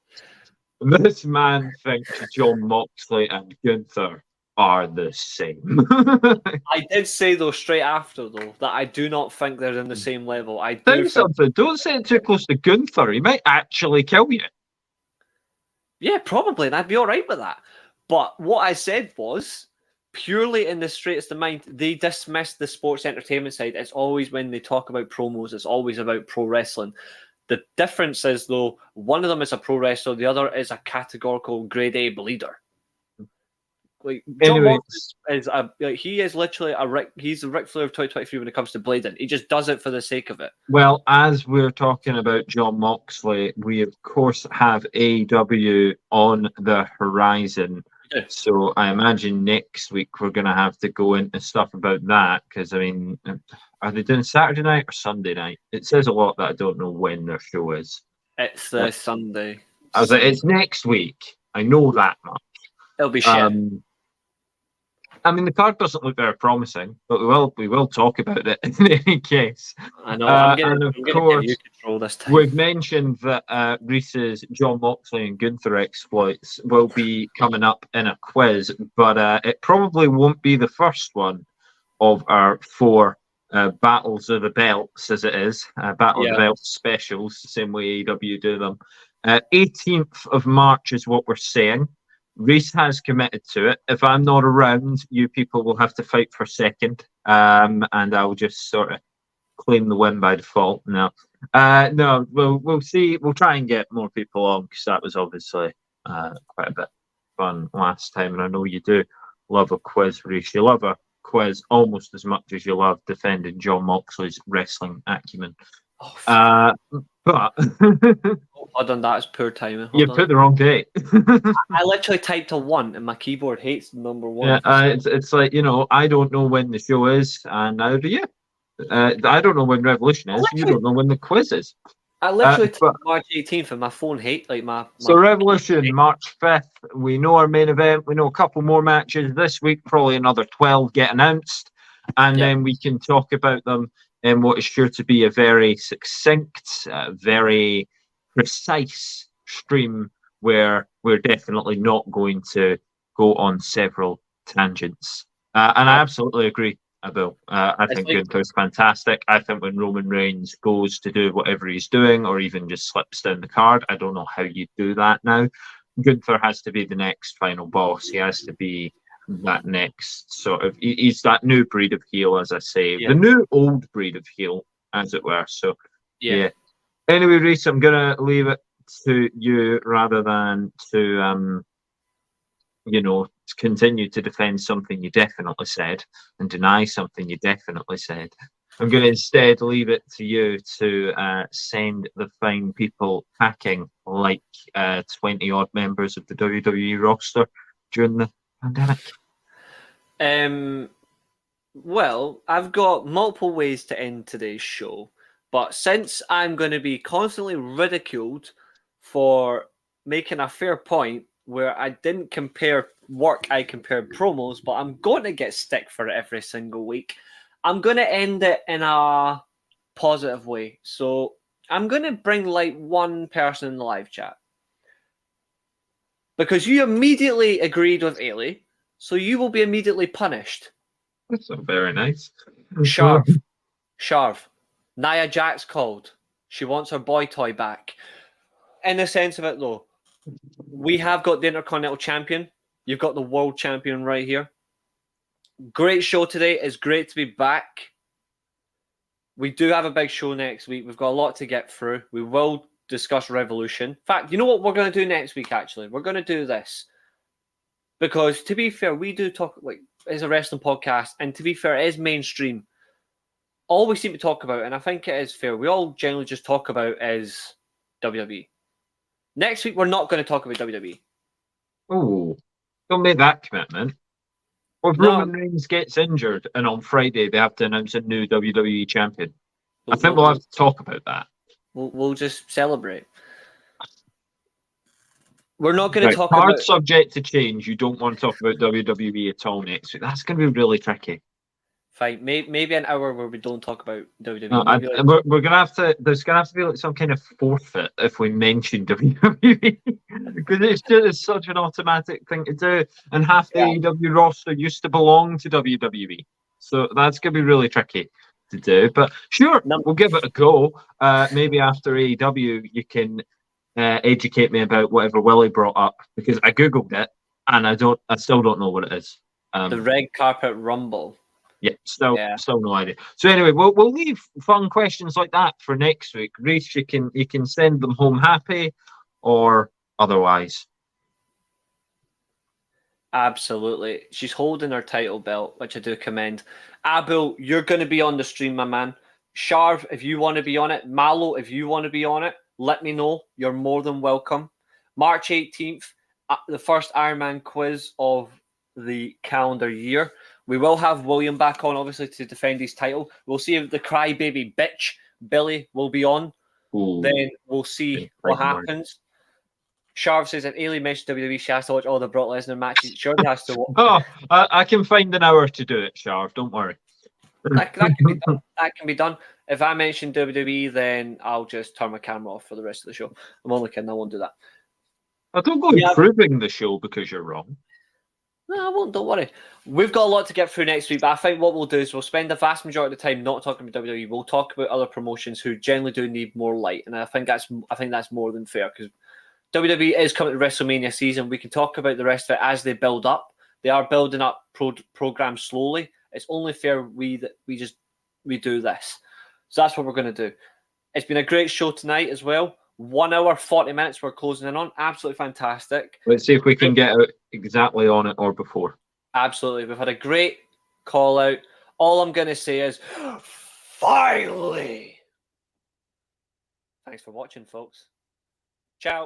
This man thinks Jon Moxley and Gunther are the same. I did say though straight after though that I do not think they're in the same level. I do think something. Don't say it too close to Gunther. He might actually kill you. Yeah, probably, and I'd be all right with that. But what I said was purely in the straightest of mind. They dismiss the sports entertainment side. It's always when they talk about promos. It's always about pro wrestling. The difference is though one of them is a pro wrestler, the other is a categorical grade A bleeder. Like Jon Moxley he is literally he's the Ric Flair of 2023 when it comes to blading. He just does it for the sake of it. Well, as we're talking about Jon Moxley, we of course have AEW on the horizon. Yeah. So I imagine next week we're going to have to go into stuff about that because are they doing Saturday night or Sunday night? It says a lot that I don't know when their show is. It's Sunday. I was like, it's next week. I know that much. It'll be shit. The card doesn't look very promising, but we will talk about it in any case. I know. And of course, you control this time. We've mentioned that Reece's Jon Moxley and Gunther exploits will be coming up in a quiz, but it probably won't be the first one of our 4 battles of the belts, as it is, battle of the Yeah. belts specials, the same way AEW do them. 18th of March is what we're saying. Reece has committed to it. If I'm not around, you people will have to fight for second, and I'll just sort of claim the win by default. No, we'll see. We'll try and get more people on because that was obviously quite a bit fun last time, and I know you do love a quiz, Reece. You love a quiz almost as much as you love defending John Moxley's wrestling acumen. Oh, But hold on, that is poor timing. you Hold on. put the wrong date. I literally typed a 1 and my keyboard hates number 1. Yeah, it's like, I don't know when the show is, and neither do you. I don't know when Revolution is. You don't know when the quiz is. I literally typed but- March 18th and my phone hates my So Revolution, March 5th. We know our main event. We know a couple more matches this week. Probably another 12 get announced. And then we can talk about them in what is sure to be a very succinct, very precise stream where we're definitely not going to go on several tangents. And I absolutely agree, Abel. I think Gunther's fantastic. I think when Roman Reigns goes to do whatever he's doing or even just slips down the card, I don't know how you do that now. Gunther has to be the next final boss. He has to be that next sort of... He's that new breed of heel, as I say. Yeah. The new old breed of heel, as it were. So, yeah. Anyway, Reece, I'm going to leave it to you rather than to... continue to defend something you definitely said and deny something you definitely said. I'm going to instead leave it to you to send the fine people packing like 20-odd members of the WWE roster during the pandemic. Well, I've got multiple ways to end today's show, but since I'm going to be constantly ridiculed for making a fair point where I didn't compare work, I compared promos, but I'm going to get stick for it every single week. I'm going to end it in a positive way. So I'm going to bring like one person in the live chat. Because you immediately agreed with Eilidh, so you will be immediately punished. That's not very nice. Sharv. Nia Jax called. She wants her boy toy back. In the sense of it though, we have got the Intercontinental Champion. You've got the World Champion right here. Great show today. It's great to be back. We do have a big show next week. We've got a lot to get through. We will discuss Revolution. In fact, you know what we're going to do next week, actually? We're going to do this. Because, to be fair, we do talk, like, it's a wrestling podcast, and to be fair, it is mainstream. All we seem to talk about, and I think it is fair, we all generally just talk about is WWE. Next week, we're not going to talk about WWE. Oh, don't make that commitment. Well, if Roman Reigns gets injured and on Friday they have to announce a new WWE champion, I think we'll have to talk about that. We'll just celebrate. We're not going to talk about... Hard subject to change. You don't want to talk about WWE at all next week. That's going to be really tricky. Fine. Maybe an hour where we don't talk about WWE. No, we're going to have to... There's going to have to be like some kind of forfeit if we mention WWE. Because it's such an automatic thing to do. And half the AEW roster used to belong to WWE. So that's going to be really tricky to do. But sure, we'll give it a go. Maybe after AEW, you can educate me about whatever Willie brought up. Because I Googled it, and I still don't know what it is. The Red Carpet Rumble. Yeah, still no idea. So anyway, we'll leave fun questions like that for next week. Reece, you can send them home happy or otherwise. Absolutely. She's holding her title belt, which I do commend. Abel, you're going to be on the stream, my man. Sharv, if you want to be on it. Malo, if you want to be on it, let me know. You're more than welcome. March 18th, the first Iron Man quiz of the calendar year. We will have William back on, obviously, to defend his title. We'll see if the crybaby bitch, Billy, will be on. Ooh. Then we'll see what happens. Sharv says if Eilidh mentioned WWE, she has to watch all the Brock Lesnar matches. Sure, has to watch. I can find an hour to do it, Sharv. Don't worry. That can be done. That can be done. If I mention WWE, then I'll just turn my camera off for the rest of the show. I'm only kidding. I won't do that. I don't go improving the show because you're wrong. No, I won't. Don't worry. We've got a lot to get through next week, but I think what we'll do is we'll spend the vast majority of the time not talking about WWE. We'll talk about other promotions who generally do need more light, and I think that's more than fair because WWE is coming to WrestleMania season. We can talk about the rest of it as they build up. They are building up programs slowly. It's only fair we do this. So that's what we're going to do. It's been a great show tonight as well. 1 hour, 40 minutes we're closing in on. Absolutely fantastic. Let's see if we can get out exactly on it or before. Absolutely. We've had a great call out. All I'm going to say is, finally! Thanks for watching, folks. Ciao.